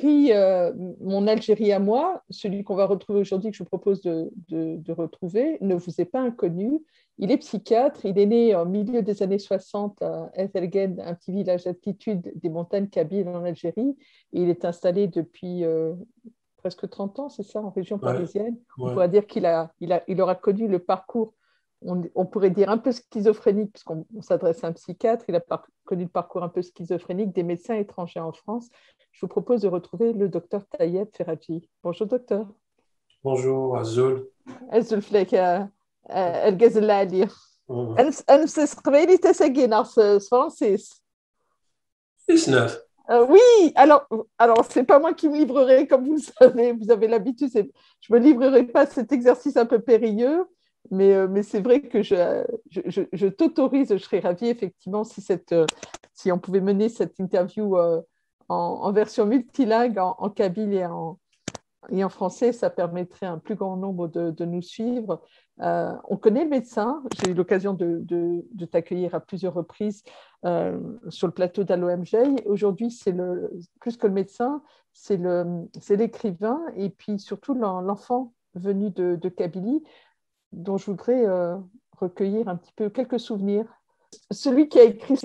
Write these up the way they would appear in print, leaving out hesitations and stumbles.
mon Algérie à moi, celui qu'on va retrouver aujourd'hui, que je vous propose de retrouver, ne vous est pas inconnu. Il est psychiatre, il est né au milieu des années 60 à Ezelgen, un petit village d'altitude des montagnes kabyles en Algérie. Et il est installé depuis presque 30 ans, c'est ça, en région Ouais, parisienne. On ouais. pourrait dire qu'il aura connu le parcours, on pourrait dire un peu schizophrénique, puisqu'on s'adresse à un psychiatre, il a connu le parcours un peu schizophrénique des médecins étrangers en France. Je vous propose de retrouver le docteur Tayeb Ferraghi. Bonjour docteur. Bonjour, Azul. أزلفلك الجزائري. Mhm. أنا قبيلي تسجينا فرانسيس. 19. Oui, alors c'est pas moi qui me livrerai, comme vous le savez, vous avez l'habitude, je me livrerai pas à cet exercice un peu périlleux, mais c'est vrai que je t'autorise, je serais ravie effectivement si on pouvait mener cette interview en version multilingue, en kabyle et en français, ça permettrait à un plus grand nombre de nous suivre. On connaît le médecin. J'ai eu l'occasion de t'accueillir à plusieurs reprises sur le plateau d'AlloMJ. Aujourd'hui, plus que le médecin, c'est l'écrivain et puis surtout l'enfant venu de Kabylie, dont je voudrais recueillir un petit peu quelques souvenirs. Celui qui a écrit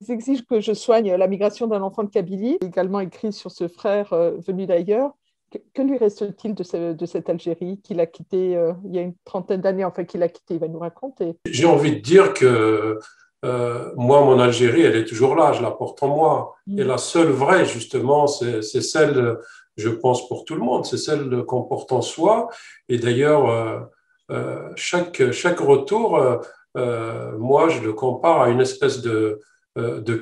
exige que je soigne la migration d'un enfant de Kabylie, également écrit sur ce frère venu d'ailleurs. Que lui reste-t-il de cette Algérie qu'il a quittée il y a une trentaine d'années, enfin qu'il a quitté, il va nous raconter. J'ai envie de dire que moi, mon Algérie, elle est toujours là, je la porte en moi. Et Mm. la seule vraie, justement, c'est celle, je pense, pour tout le monde, c'est celle qu'on porte en soi. Et d'ailleurs, chaque retour, moi, je le compare à une espèce de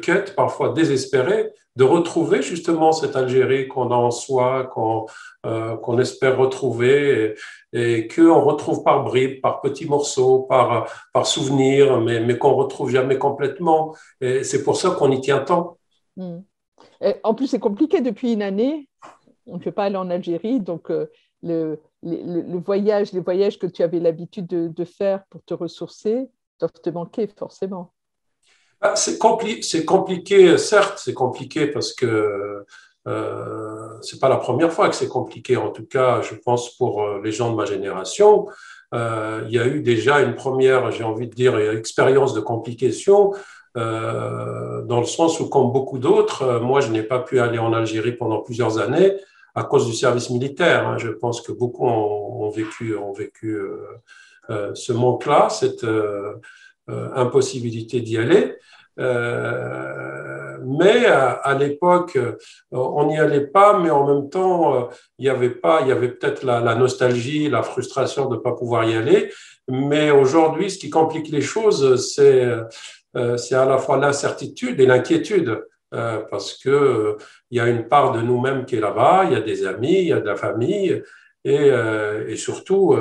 quête, parfois désespérée, de retrouver justement cette Algérie qu'on a en soi, qu'on espère retrouver et qu'on retrouve par bribes, par petits morceaux, par souvenir, mais qu'on retrouve jamais complètement. Et c'est pour ça qu'on y tient tant. Mm. En plus, c'est compliqué depuis une année. On ne peut pas aller en Algérie, donc les voyages que tu avais l'habitude de faire pour te ressourcer doivent te manquer forcément. Ah, c'est compliqué, certes, c'est compliqué parce que c'est pas la première fois que c'est compliqué. En tout cas, je pense pour les gens de ma génération, il y a eu déjà une première, j'ai envie de dire, expérience de complication. Dans le sens où, comme beaucoup d'autres, moi, je n'ai pas pu aller en Algérie pendant plusieurs années à cause du service militaire, hein. Je pense que beaucoup ont vécu ce manque-là, cette impossibilité d'y aller. Mais à l'époque, on n'y allait pas, mais en même temps, il y avait peut-être la nostalgie, la frustration de ne pas pouvoir y aller. Mais aujourd'hui, ce qui complique les choses, c'est à la fois l'incertitude et l'inquiétude. Parce que il y a une part de nous-mêmes qui est là-bas, il y a des amis, il y a de la famille, et surtout,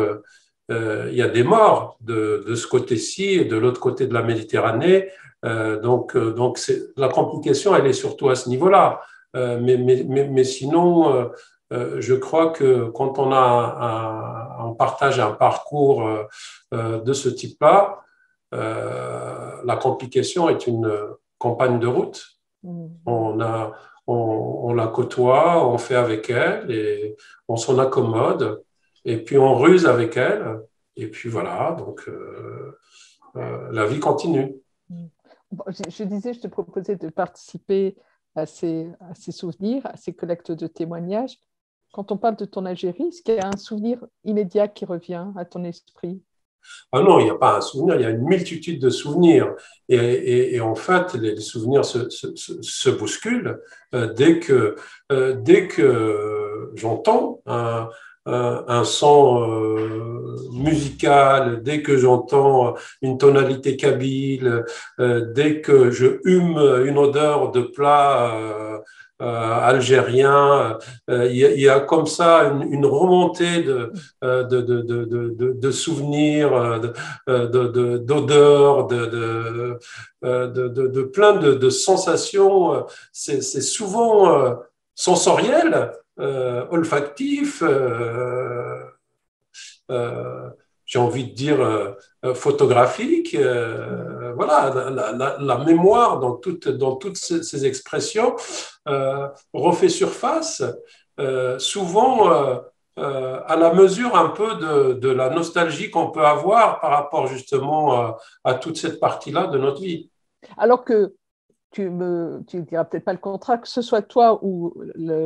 il y a des morts de ce côté-ci et de l'autre côté de la Méditerranée. Donc la complication, elle est surtout à ce niveau-là. Mais sinon, je crois que quand on partage un parcours de ce type-là, la complication est une compagne de route. Mm. On a, on la côtoie, on fait avec elle et on s'en accommode. Et puis on ruse avec elle. Et puis voilà, donc la vie continue. Mm. Bon, je disais, je te proposais de participer à ces souvenirs, à ces collectes de témoignages. Quand on parle de ton Algérie, est-ce qu'il y a un souvenir immédiat qui revient à ton esprit? Ah non, il n'y a pas un souvenir, il y a une multitude de souvenirs. Et en fait, les souvenirs se bousculent dès que j'entends un son musical, dès que j'entends une tonalité kabyle, dès que je hume une odeur de plat algérien. Il y a comme ça une remontée de souvenirs, d'odeurs, de plein de sensations. C'est souvent sensoriel, olfactif. Euh, j'ai envie de dire, photographique. Voilà, la mémoire dans toutes ces expressions refait surface, souvent à la mesure un peu de la nostalgie qu'on peut avoir par rapport justement à toute cette partie-là de notre vie. Alors que tu ne diras peut-être pas le contraire, que ce soit toi ou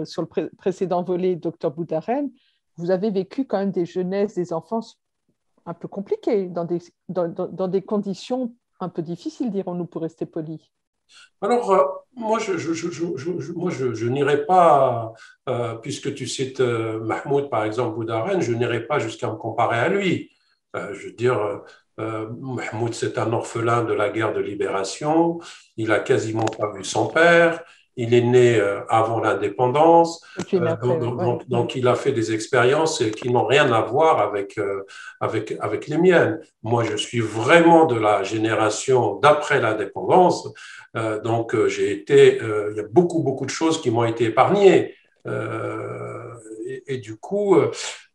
sur le précédent volet, Docteur Boudaren, vous avez vécu quand même des jeunesses, des enfances un peu compliquées, dans des conditions un peu difficiles, dirons-nous, pour rester poli. Alors, moi, je n'irai pas, puisque tu cites Mahmoud, par exemple, Boudaren, je n'irai pas jusqu'à me comparer à lui. Je veux dire, Mahmoud, c'est un orphelin de la guerre de libération, il a quasiment pas vu son père, il est né avant l'indépendance, Et tu es né après, ouais. donc il a fait des expériences qui n'ont rien à voir avec les miennes. Moi, je suis vraiment de la génération d'après l'indépendance. Il y a beaucoup de choses qui m'ont été épargnées. Et du coup,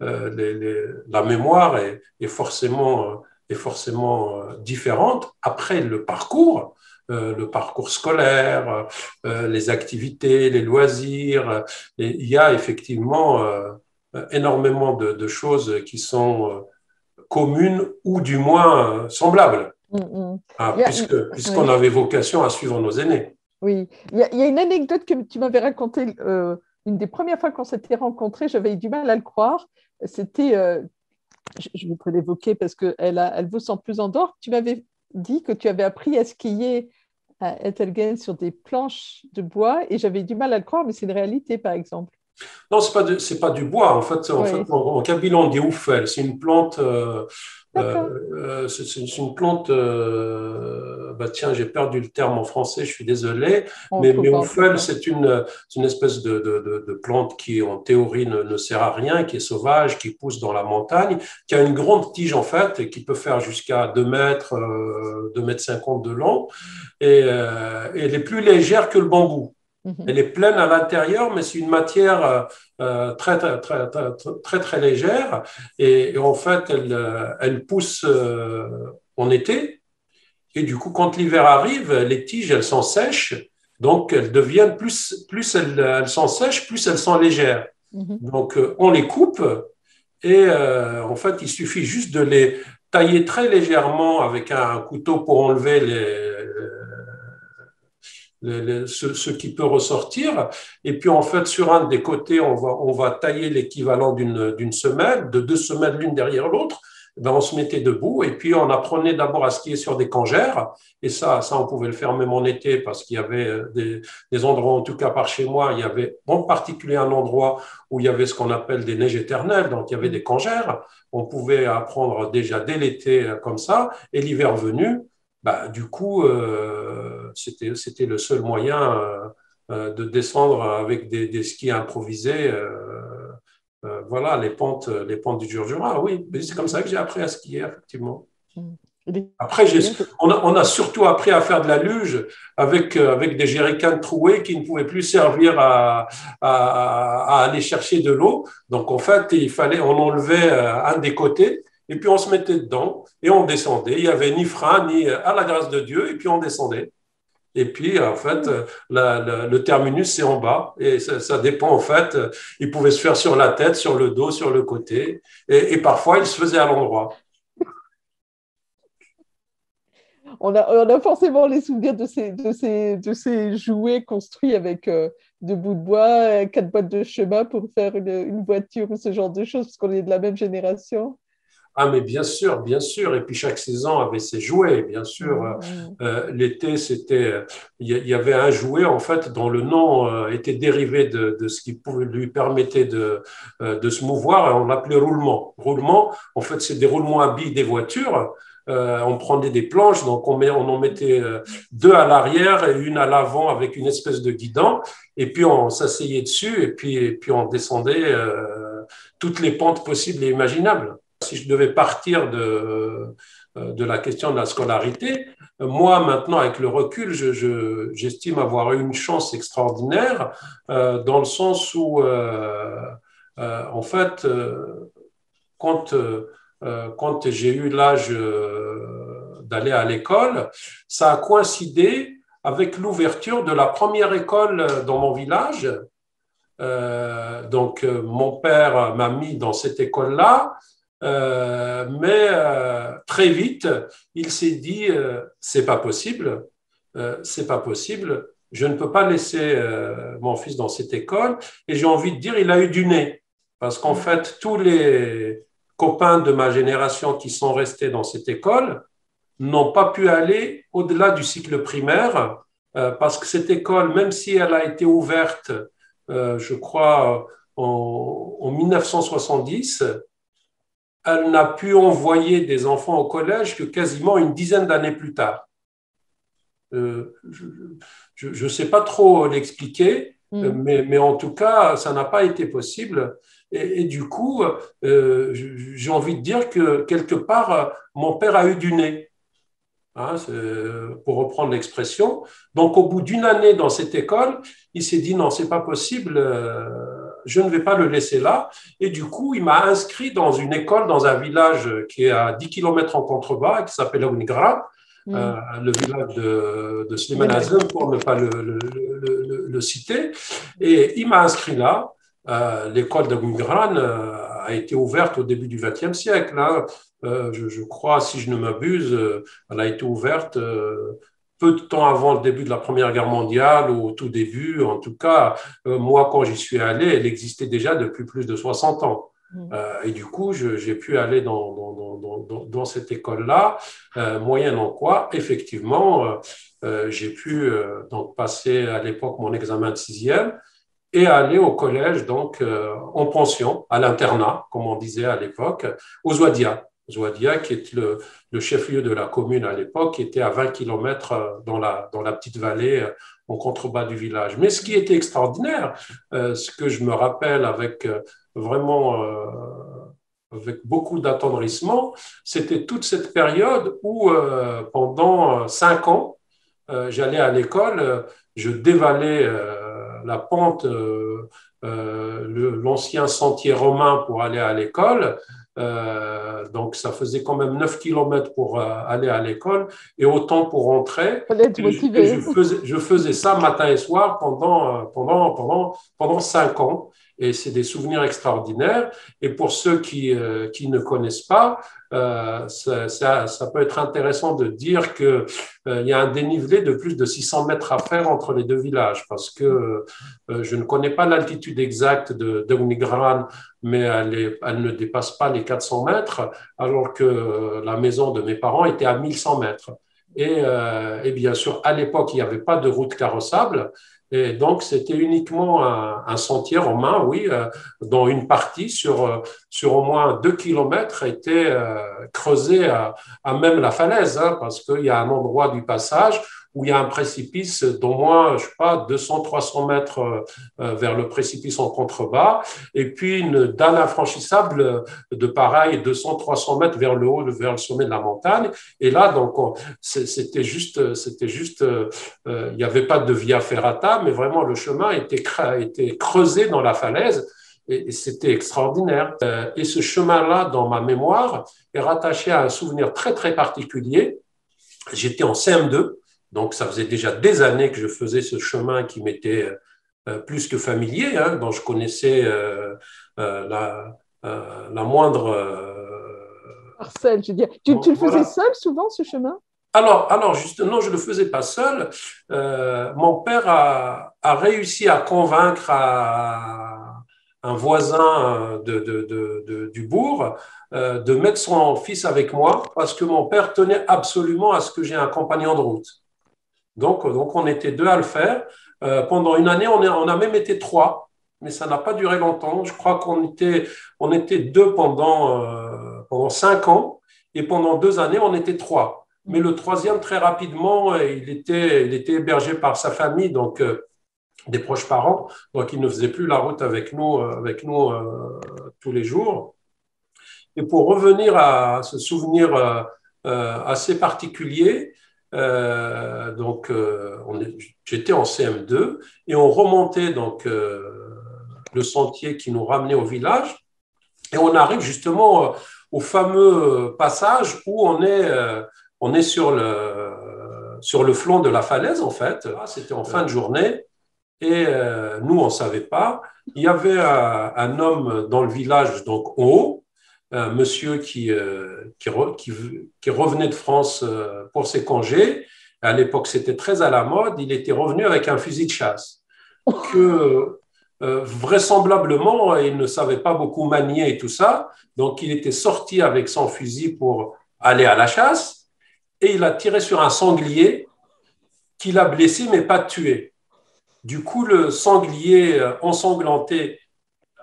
la mémoire est forcément différente. Après, le parcours scolaire, les activités, les loisirs, et il y a effectivement énormément de choses qui sont communes ou du moins semblables. Mm, mm. Ah, Il y a- puisqu'on oui, avait vocation à suivre nos aînés. oui. Il y a une anecdote que tu m'avais racontée une des premières fois qu'on s'était rencontrés, j'avais eu du mal à le croire. C'était, je voudrais l'évoquer parce qu'elle vaut sans plus en d'or. Tu m'avais dit que tu avais appris à skier à Ettelgen sur des planches de bois et j'avais eu du mal à le croire, mais c'est une réalité, par exemple. Non, c'est pas du bois. En fait, Oui, en Kabyle, on dit oufel. C'est une plante. d'accord. C'est une plante. Bah tiens, j'ai perdu le terme en français. Je suis désolé. On ne Mais trouvera, on ne oufel, trouvera. c'est une espèce de plante qui, en théorie, ne sert à rien, qui est sauvage, qui pousse dans la montagne, qui a une grande tige en fait, et qui peut faire jusqu'à 2 mètres, 2 mètres 50 de long, et elle est plus légère que le bambou. Mhm. Elle est pleine à l'intérieur, mais c'est une matière très légère. Et en fait, elle pousse en été. Et du coup, quand l'hiver arrive, les tiges, elles sont sèches. Donc, elles deviennent plus elles sont sèches, plus elles sont légères. Mhm. Donc, on les coupe et en fait, il suffit juste de les tailler très légèrement avec un couteau pour enlever ce qui peut ressortir. Et puis, en fait, sur un des côtés, on va tailler l'équivalent d'une semelle, de 2 semelles l'une derrière l'autre. Ben, on se mettait debout et puis on apprenait d'abord à skier sur des congères. Et ça, on pouvait le faire même en été parce qu'il y avait des endroits, en tout cas par chez moi, il y avait en particulier un endroit où il y avait ce qu'on appelle des neiges éternelles. Donc, il y avait des congères. On pouvait apprendre déjà dès l'été comme ça. Et l'hiver venu, bah, du coup, c'était le seul moyen de descendre avec des skis improvisés. Voilà, les pentes du Jura. Oui, mais c'est comme ça que j'ai appris à skier, effectivement. Mhm. Et Après, d'ailleurs, on a surtout appris à faire de la luge avec des jerrycans troués qui ne pouvaient plus servir à aller chercher de l'eau. Donc, en fait, on enlevait un des côtés et puis on se mettait dedans et on descendait. Il n'y avait ni frein, ni à la grâce de Dieu, et puis on descendait. Et puis, en fait, le terminus, c'est en bas. Et ça dépend, en fait. Il pouvait se faire sur la tête, sur le dos, sur le côté. Et parfois, il se faisait à l'endroit. on a forcément les souvenirs de ces jouets construits avec 2 bouts de bois, 4 boîtes de chemin pour faire une voiture ou ce genre de choses, parce qu'on est de la même génération. Ah, mais bien sûr, bien sûr. Et puis chaque saison avait ses jouets, bien sûr. Mhm. L'été, il y avait un jouet en fait dont le nom était dérivé de ce qui pouvait lui permettait de se mouvoir. On l'appelait roulement. Roulement, en fait, c'est des roulements à billes des voitures. On prenait des planches, donc on en mettait 2 à l'arrière et une à l'avant avec une espèce de guidon. Et puis on s'asseyait dessus et puis on descendait toutes les pentes possibles et imaginables. Si je devais partir de la question de la scolarité, moi, maintenant, avec le recul, j'estime avoir eu une chance extraordinaire dans le sens où, en fait, quand quand j'ai eu l'âge d'aller à l'école, ça a coïncidé avec l'ouverture de la première école dans mon village. Donc, mon père m'a mis dans cette école-là, mais très vite, il s'est dit, c'est pas possible, c'est pas possible, je ne peux pas laisser mon fils dans cette école. Et j'ai envie de dire, il a eu du nez, parce qu'en fait, tous les copains de ma génération qui sont restés dans cette école n'ont pas pu aller au-delà du cycle primaire, parce que cette école, même si elle a été ouverte, je crois, en 1970, elle n'a pu envoyer des enfants au collège que quasiment une dizaine d'années plus tard. Je ne sais pas trop l'expliquer, mais en tout cas, ça n'a pas été possible. Et du coup, j'ai envie de dire que quelque part, mon père a eu du nez, hein, pour reprendre l'expression. Donc, au bout d'une année dans cette école, il s'est dit non, c'est pas possible, je ne vais pas le laisser là. Et du coup, il m'a inscrit dans une école dans un village qui est à 10 km en contrebas, qui s'appelle Ouingra, le village de Slimane Azem, pour ne pas le citer. Et il m'a inscrit là. L'école d'Ouingra a été ouverte au début du XXe siècle. Hein. Je crois, si je ne m'abuse, elle a été ouverte peu de temps avant le début de la Première Guerre mondiale, ou au tout début. En tout cas, moi, quand j'y suis allé, elle existait déjà depuis plus de 60 ans. Et du coup, j'ai pu aller dans cette école-là, moyennant quoi, effectivement, j'ai pu donc passer à l'époque mon examen de sixième et aller au collège, donc en pension, à l'internat, comme on disait à l'époque, aux Ouadia. Zouadia, qui est le chef-lieu de la commune à l'époque, qui était à 20 km dans la petite vallée en contrebas du village. Mais ce qui était extraordinaire, ce que je me rappelle avec vraiment avec beaucoup d'attendrissement, c'était toute cette période où pendant 5 ans, j'allais à l'école, je dévalais la pente, l'ancien sentier romain pour aller à l'école. Donc, ça faisait quand même 9 km pour aller à l'école et autant pour rentrer. Je faisais ça matin et soir pendant 5 ans. Et c'est des souvenirs extraordinaires. Et pour ceux qui ne connaissent pas, ça peut être intéressant de dire qu'il y a un dénivelé de plus de 600 mètres à faire entre les deux villages, parce que je ne connais pas l'altitude exacte de Ounigran, mais elle ne dépasse pas les 400 mètres, alors que la maison de mes parents était à 1100 mètres. Et bien sûr, à l'époque, il n'y avait pas de route carrossable. Et donc, c'était uniquement un sentier romain, oui, dont une partie sur au moins 2 kilomètres était creusée à même la falaise, hein, parce qu'il y a un endroit du passage où il y a un précipice d'au moins, je sais pas, 200, 300 mètres vers le précipice en contrebas, et puis une dalle infranchissable de pareil 200, 300 mètres vers le haut, vers le sommet de la montagne. Et là, donc, c'était juste, il n'y avait pas de via ferrata, mais vraiment le chemin était creusé dans la falaise. Et c'était extraordinaire. Et ce chemin-là, dans ma mémoire, est rattaché à un souvenir très, très particulier. J'étais en CM2, donc ça faisait déjà des années que je faisais ce chemin qui m'était plus que familier, hein, dont je connaissais la moindre... Marcel, je veux dire, tu le faisais seul souvent, ce chemin? Alors justement, je ne le faisais pas seul. Mon père a réussi à convaincre un voisin du bourg de mettre son fils avec moi, parce que mon père tenait absolument à ce que j'ai un compagnon de route. Donc on était deux à le faire. Pendant une année, on a même été trois, mais ça n'a pas duré longtemps. Je crois qu'on était deux pendant 5 ans, et pendant 2 années, on était trois. Mais le troisième, très rapidement, il était hébergé par sa famille, donc des proches parents, donc il ne faisait plus la route avec nous tous les jours. Et pour revenir à ce souvenir assez particulier, j'étais en CM2 et on remontait donc le sentier qui nous ramenait au village, et on arrive justement au fameux passage où on est sur le flanc de la falaise, en fait. C'était en fin de journée et nous, on ne savait pas. Il y avait un homme dans le village, donc en haut, un monsieur qui revenait de France pour ses congés. À l'époque, c'était très à la mode. Il était revenu avec un fusil de chasse que vraisemblablement, il ne savait pas beaucoup manier et tout ça. Donc, il était sorti avec son fusil pour aller à la chasse et il a tiré sur un sanglier qu'il a blessé mais pas tué. Du coup, le sanglier ensanglanté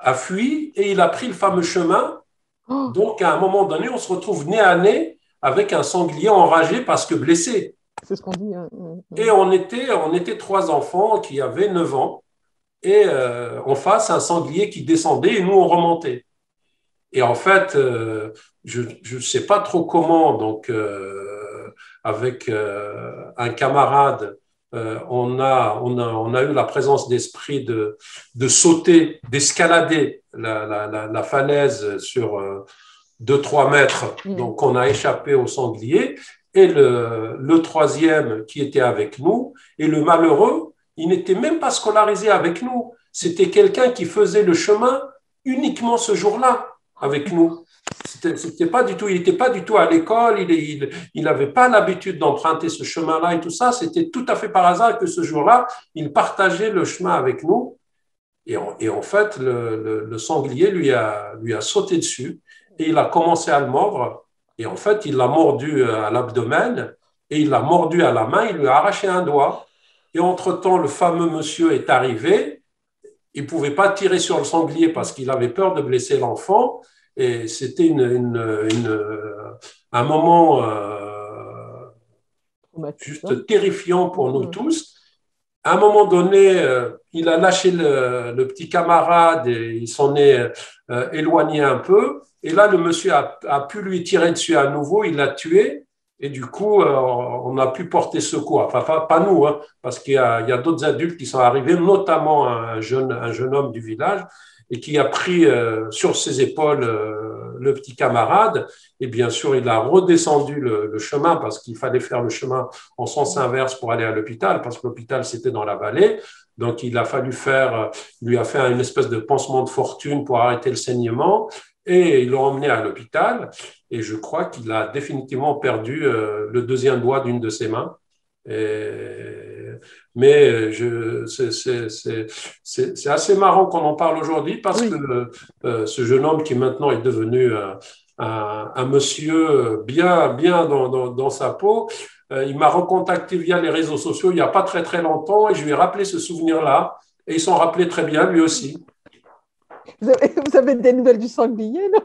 a fui et il a pris le fameux chemin. Oh, Donc, à un moment donné, on se retrouve nez à nez avec un sanglier enragé parce que blessé. c'est ce qu'on dit. Et on était trois enfants qui avaient 9 ans et en face, un sanglier qui descendait et nous, on remontait. Et en fait, je ne sais pas trop comment, donc avec un camarade, on a eu la présence d'esprit de sauter, d'escalader la falaise sur 2-3 mètres. Donc, on a échappé au sanglier. Et le troisième qui était avec nous, et le malheureux, il n'était même pas scolarisé avec nous. C'était quelqu'un qui faisait le chemin uniquement ce jour-là avec nous. C'était pas du tout, il n'était pas du tout à l'école, il n'avait pas l'habitude d'emprunter ce chemin-là et tout ça. C'était tout à fait par hasard que ce jour-là, il partageait le chemin avec nous. Et en fait, le sanglier lui a sauté dessus et il a commencé à le mordre. Et en fait, il l'a mordu à l'abdomen et il l'a mordu à la main, il lui a arraché un doigt. Et entre-temps, le fameux monsieur est arrivé. Il ne pouvait pas tirer sur le sanglier parce qu'il avait peur de blesser l'enfant. Et c'était un moment juste terrifiant pour nous tous. À un moment donné, il a lâché le petit camarade et il s'en est éloigné un peu. Et là, le monsieur a pu lui tirer dessus à nouveau, il l'a tué. Et du coup, on a pu porter secours. Enfin, pas nous, hein, parce qu'il y a d'autres adultes qui sont arrivés, notamment un jeune homme du village, et qui a pris sur ses épaules le petit camarade. Et bien sûr, il a redescendu le chemin parce qu'il fallait faire le chemin en sens inverse pour aller à l'hôpital, parce que l'hôpital, c'était dans la vallée. Donc, il a fallu lui a fait une espèce de pansement de fortune pour arrêter le saignement. Et ils l'ont emmené à l'hôpital. Et je crois qu'il a définitivement perdu le deuxième doigt d'une de ses mains. Mais c'est assez marrant qu'on en parle aujourd'hui parce que ce jeune homme qui maintenant est devenu un monsieur bien dans sa peau, il m'a recontacté via les réseaux sociaux il n'y a pas très très longtemps et je lui ai rappelé ce souvenir-là et il s'en rappelait très bien lui aussi. Vous avez des nouvelles du sanglier, non?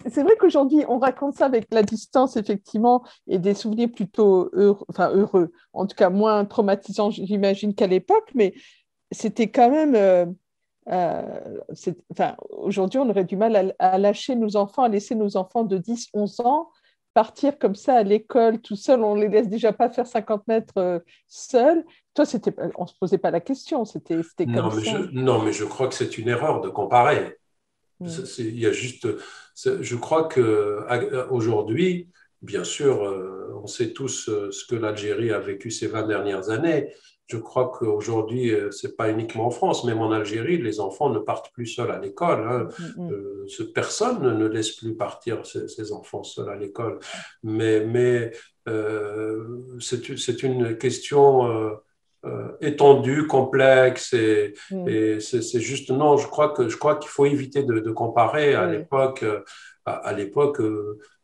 C'est vrai qu'aujourd'hui, on raconte ça avec la distance, effectivement, et des souvenirs plutôt heureux, en tout cas moins traumatisants, j'imagine, qu'à l'époque, mais c'était quand même... aujourd'hui, on aurait du mal à lâcher nos enfants, à laisser nos enfants de 10-11 ans partir comme ça à l'école tout seul. On ne les laisse déjà pas faire 50 mètres seuls. Toi, on ne se posait pas la question, c'était comme ça. Non, mais je crois que c'est une erreur de comparer. Il y a juste, je crois qu'aujourd'hui, bien sûr, on sait tous ce que l'Algérie a vécu ces 20 dernières années. Je crois qu'aujourd'hui, ce n'est pas uniquement en France, même en Algérie, les enfants ne partent plus seuls à l'école. Hein. Personne ne laisse plus partir ses enfants seuls à l'école. Mais c'est une question étendue, complexe, et c'est juste, non, je crois qu'il faut éviter de comparer à l'époque. À l'époque,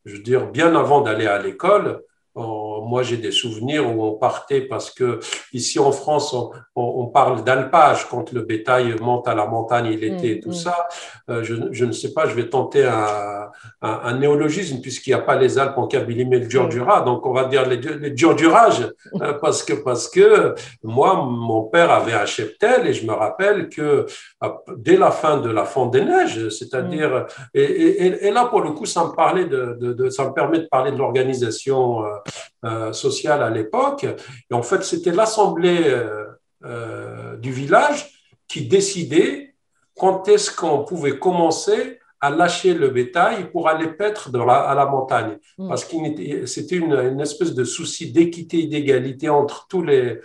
je veux dire, bien avant d'aller à l'école, moi, j'ai des souvenirs où on partait parce que ici en France, on parle d'alpage quand le bétail monte à la montagne l'été et tout ça. Je ne sais pas, je vais tenter un néologisme puisqu'il n'y a pas les Alpes en Kabylie, mais le Djurdjura. Donc, on va dire les Djurdjurages parce que moi, mon père avait un cheptel et je me rappelle que dès la fin de la fonte des neiges, c'est-à-dire, et là, pour le coup, ça me permet de parler de l'organisation sociale à l'époque. Et en fait, c'était l'assemblée du village qui décidait quand est-ce qu'on pouvait commencer à lâcher le bétail pour aller paître à la montagne. Parce que c'était une espèce de souci d'équité et d'égalité entre tous les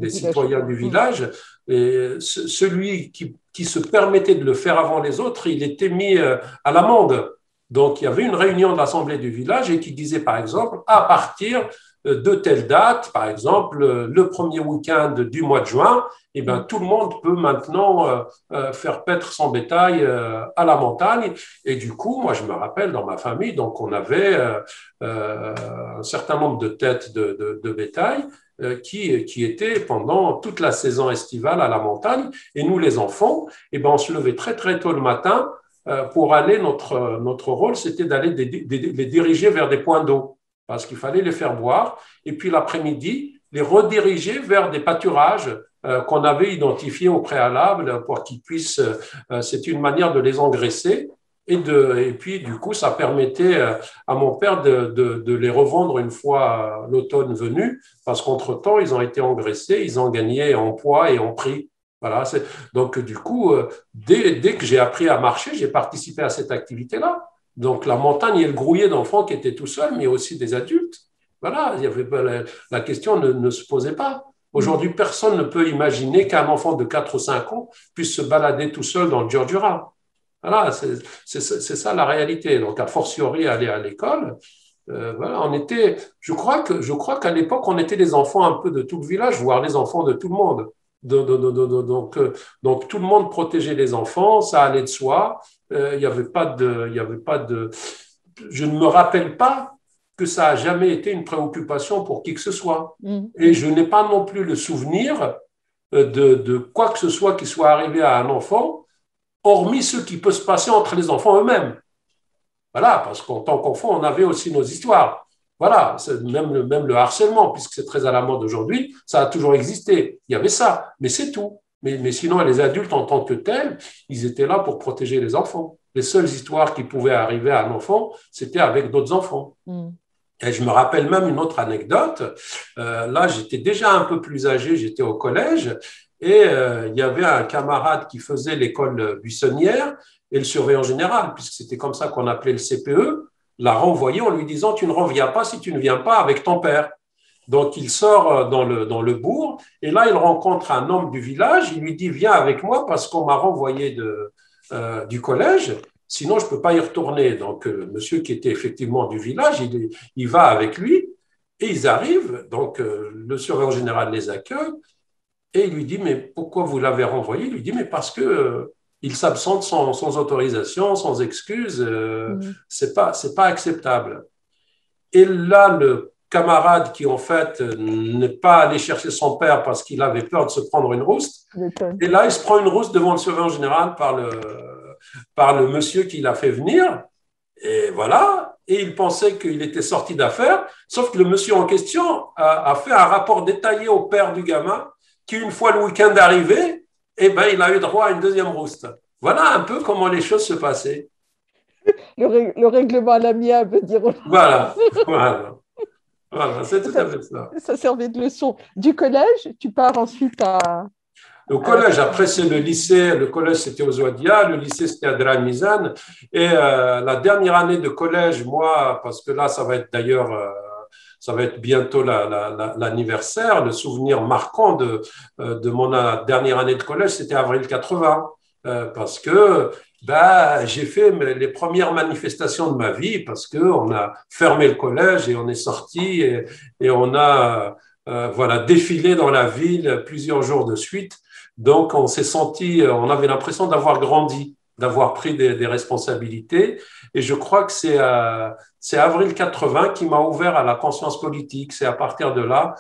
citoyens du village. Et celui qui se permettait de le faire avant les autres, il était mis à l'amende. Donc, il y avait une réunion de l'Assemblée du village et qui disait, par exemple, à partir de telle date, par exemple, le premier week-end du mois de juin, eh bien, tout le monde peut maintenant faire paître son bétail à la montagne. Et du coup, moi, je me rappelle dans ma famille, donc on avait un certain nombre de têtes de bétail qui étaient pendant toute la saison estivale à la montagne. Et nous, les enfants, eh bien, on se levait très, très tôt le matin pour aller, notre rôle, c'était d'aller les diriger vers des points d'eau parce qu'il fallait les faire boire. Et puis l'après-midi, les rediriger vers des pâturages qu'on avait identifiés au préalable pour qu'ils puissent, c'est une manière de les engraisser. Et puis, du coup, ça permettait à mon père de les revendre une fois l'automne venu, parce qu'entre-temps, ils ont été engraissés, ils ont gagné en poids et en prix. Voilà, donc, du coup, dès que j'ai appris à marcher, j'ai participé à cette activité-là. Donc, la montagne, elle grouillait d'enfants qui étaient tout seuls, mais aussi des adultes. Voilà, il y avait, la question ne se posait pas. Aujourd'hui, personne ne peut imaginer qu'un enfant de 4 ou 5 ans puisse se balader tout seul dans le Djurdjura. Voilà, c'est ça la réalité. Donc, a fortiori, aller à l'école, voilà, je crois qu'à l'époque, on était les enfants un peu de tout le village, voire les enfants de tout le monde. Donc, tout le monde protégeait les enfants, ça allait de soi. Il n'y avait pas de. Je ne me rappelle pas que ça a jamais été une préoccupation pour qui que ce soit. Et je n'ai pas non plus le souvenir de quoi que ce soit qui soit arrivé à un enfant, hormis ce qui peut se passer entre les enfants eux-mêmes. Voilà, parce qu'en tant qu'enfant, on avait aussi nos histoires. Voilà, même le harcèlement, puisque c'est très à la mode aujourd'hui, ça a toujours existé. Il y avait ça, mais c'est tout. Mais sinon, les adultes en tant que tels, ils étaient là pour protéger les enfants. Les seules histoires qui pouvaient arriver à un enfant, c'était avec d'autres enfants. Et je me rappelle même une autre anecdote. Là, j'étais déjà un peu plus âgé, j'étais au collège, et il y avait un camarade qui faisait l'école buissonnière, et le surveillant général, puisque c'était comme ça qu'on appelait le CPE, l'a renvoyé en lui disant « Tu ne reviens pas si tu ne viens pas avec ton père ». Donc, il sort dans le bourg, et là, il rencontre un homme du village, il lui dit « Viens avec moi parce qu'on m'a renvoyé du collège, sinon je ne peux pas y retourner ». Donc, monsieur qui était effectivement du village, il va avec lui, et ils arrivent, donc le surveillant général les accueille, et il lui dit « Mais pourquoi vous l'avez renvoyé ?» Il lui dit « Mais parce que… il s'absente sans autorisation, sans excuse, c'est pas acceptable. » Et là, le camarade qui, en fait, n'est pas allé chercher son père parce qu'il avait peur de se prendre une rouste, et là, il se prend une rouste devant le surveillant général par le monsieur qui l'a fait venir, et voilà, et il pensait qu'il était sorti d'affaire, sauf que le monsieur en question a fait un rapport détaillé au père du gamin, qui, une fois le week-end arrivé, eh ben, il a eu droit à une deuxième rouste. Voilà un peu comment les choses se passaient. Le règlement à l'amiable, dirons. Voilà, c'est tout à fait ça. Ça servait de leçon. Du collège, tu pars ensuite au collège. Après, c'est le lycée. Le collège, c'était aux Ouadia. Le lycée, c'était à Dramizane. Et la dernière année de collège, moi, parce que là, ça va être d'ailleurs… ça va être bientôt l'anniversaire. Le souvenir marquant de mon dernière année de collège, c'était avril 80. Parce que j'ai fait les premières manifestations de ma vie, parce qu'on a fermé le collège et on est sorti et on a défilé dans la ville plusieurs jours de suite. Donc, on s'est senti, on avait l'impression d'avoir grandi, d'avoir pris des responsabilités. Et je crois que c'est avril 80 qui m'a ouvert à la conscience politique. C'est à partir de là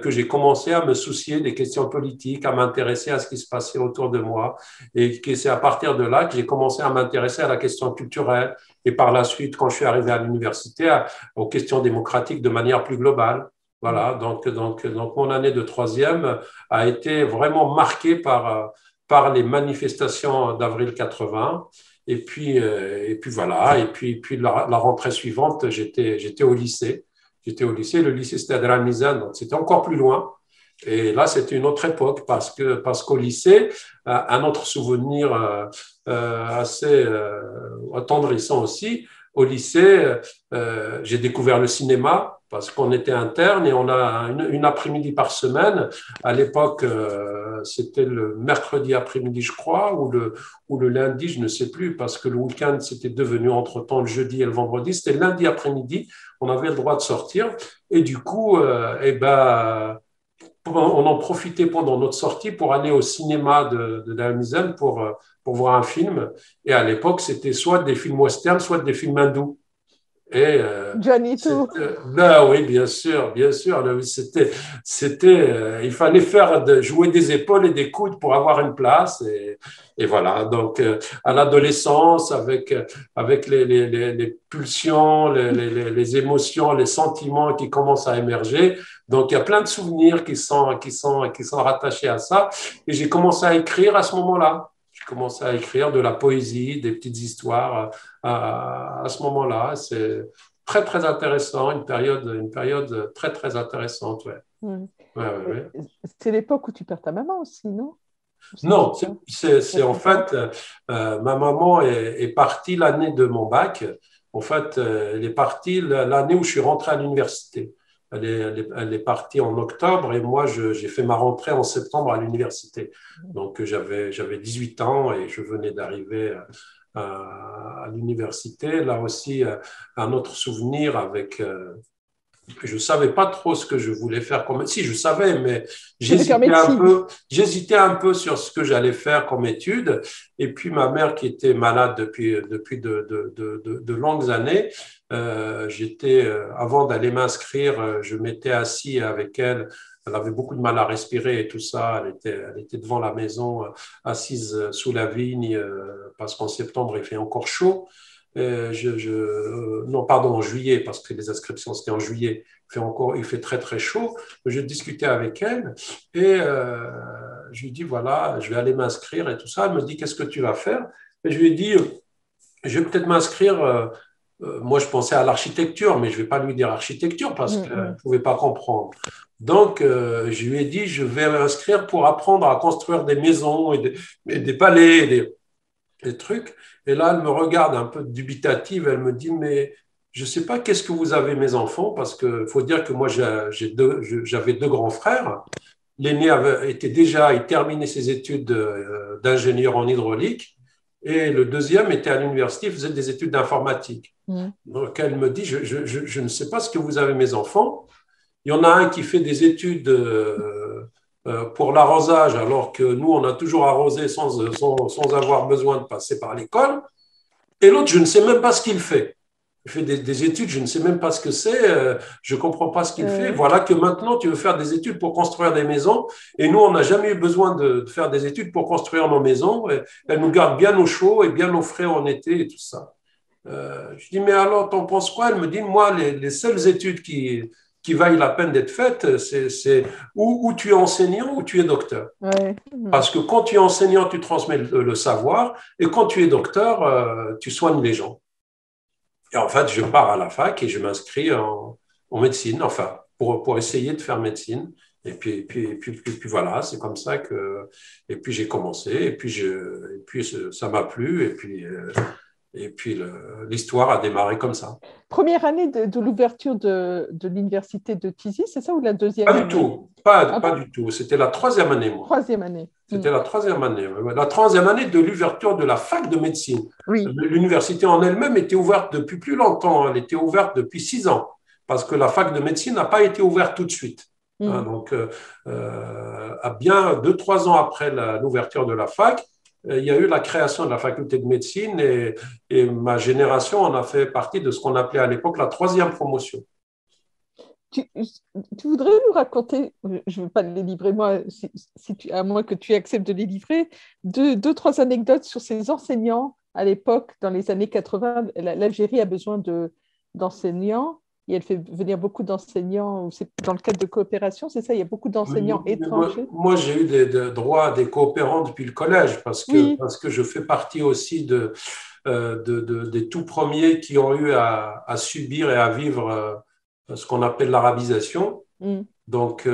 que j'ai commencé à me soucier des questions politiques, à m'intéresser à ce qui se passait autour de moi. Et que c'est à partir de là que j'ai commencé à m'intéresser à la question culturelle. Et par la suite, quand je suis arrivé à l'université, aux questions démocratiques de manière plus globale. Voilà, donc mon année de troisième a été vraiment marquée par les manifestations d'avril 80. Et puis voilà. Et puis la rentrée suivante, j'étais au lycée. Le lycée, c'était à Dramizane, donc c'était encore plus loin. Et là, c'était une autre époque parce qu'au lycée, un autre souvenir assez attendrissant aussi, au lycée, j'ai découvert le cinéma parce qu'on était interne et on a une après-midi par semaine. À l'époque, c'était le mercredi après-midi, je crois, ou le lundi, je ne sais plus, parce que le week-end, c'était devenu entre-temps le jeudi et le vendredi. C'était le lundi après-midi, on avait le droit de sortir. Et du coup, eh ben, on en profitait pendant notre sortie pour aller au cinéma de Dalmisen pour voir un film. Et à l'époque, c'était soit des films westerns, soit des films hindous. Et Johnny Too. ben oui, bien sûr. Il fallait jouer des épaules et des coudes pour avoir une place. Et voilà. Donc, à l'adolescence, avec les pulsions, les émotions, les sentiments qui commencent à émerger. Donc, il y a plein de souvenirs qui sont rattachés à ça. Et j'ai commencé à écrire à ce moment-là. J'ai commencé à écrire de la poésie, des petites histoires à ce moment-là. C'est très, très intéressant, une période très, très intéressante. Ouais. Mm. Ouais, ouais, ouais. C'est l'époque où tu perds ta maman aussi, non? Non, c'est en fait, ma maman est partie l'année de mon bac. En fait, elle est partie l'année où je suis rentré à l'université. Elle est partie en octobre et moi, j'ai fait ma rentrée en septembre à l'université. Donc, j'avais 18 ans et je venais d'arriver à l'université. Là aussi, un autre souvenir avec je savais pas trop ce que je voulais faire comme. Si, je savais, mais Tu voulais faire j'hésitais un médecine. peu. J'hésitais un peu sur ce que j'allais faire comme étude. Et puis ma mère, qui était malade depuis de longues années, avant d'aller m'inscrire, je m'étais assis avec elle. Elle avait beaucoup de mal à respirer et tout ça. Elle était devant la maison, assise sous la vigne, parce qu'en septembre, il fait encore chaud. Non, pardon, en juillet, parce que les inscriptions, c'était en juillet. Il fait très, très chaud. Je discutais avec elle et je lui dis, voilà, je vais aller m'inscrire et tout ça. Elle me dit, qu'est-ce que tu vas faire? Et je lui ai dit, je vais peut-être m'inscrire. Moi, je pensais à l'architecture, mais je ne vais pas lui dire architecture parce qu'elle ne pouvait pas comprendre. Donc, je lui ai dit, je vais m'inscrire pour apprendre à construire des maisons et des palais des trucs. Et là, elle me regarde un peu dubitative. Elle me dit, mais je ne sais pas qu'est-ce que vous avez, mes enfants, parce qu'il faut dire que moi, j'avais deux grands frères. L'aîné il terminait ses études d'ingénieur en hydraulique. Et le deuxième était à l'université, il faisait des études d'informatique. Donc, elle me dit, je ne sais pas ce que vous avez, mes enfants. Il y en a un qui fait des études pour l'arrosage, alors que nous, on a toujours arrosé sans avoir besoin de passer par l'école. Et l'autre, je ne sais même pas ce qu'il fait. Il fait des études, je ne sais même pas ce que c'est, je ne comprends pas ce qu'il fait. Voilà que maintenant, tu veux faire des études pour construire des maisons. Et nous, on n'a jamais eu besoin de faire des études pour construire nos maisons. Et elles nous gardent bien au chaud et bien au frais en été et tout ça. Je dis, mais alors, t'en penses quoi? Elle me dit, moi, les seules études qui vaillent la peine d'être faites, c'est où tu es enseignant ou tu es docteur. Ouais. Parce que quand tu es enseignant, tu transmets le savoir, et quand tu es docteur, tu soignes les gens. Et en fait, je pars à la fac et je m'inscris en médecine, enfin, pour essayer de faire médecine. Et puis voilà, c'est comme ça que. Et puis j'ai commencé, et puis ça m'a plu, et puis l'histoire a démarré comme ça. Première année de l'ouverture de l'université de Tizi, c'est ça ou la deuxième Pas du année? tout, pas du tout. C'était la troisième année, moi. Troisième année. C'était la troisième année. La troisième année de l'ouverture de la fac de médecine. Oui. L'université en elle-même était ouverte depuis plus longtemps. Elle était ouverte depuis 6 ans. Parce que la fac de médecine n'a pas été ouverte tout de suite. Donc, à bien 2-3 ans après l'ouverture de la fac, il y a eu la création de la faculté de médecine et ma génération en a fait partie de ce qu'on appelait à l'époque la troisième promotion. Tu, tu voudrais nous raconter, je ne veux pas les livrer moi, à moins que tu acceptes de les livrer, deux, trois anecdotes sur ces enseignants à l'époque, dans les années 80. L'Algérie a besoin d'enseignants et elle fait venir beaucoup d'enseignants, c'est dans le cadre de coopération, c'est ça, il y a beaucoup d'enseignants étrangers. Moi, j'ai eu des droits à des coopérants depuis le collège parce que je fais partie aussi des tout premiers qui ont eu à subir et à vivre ce qu'on appelle l'arabisation. Donc,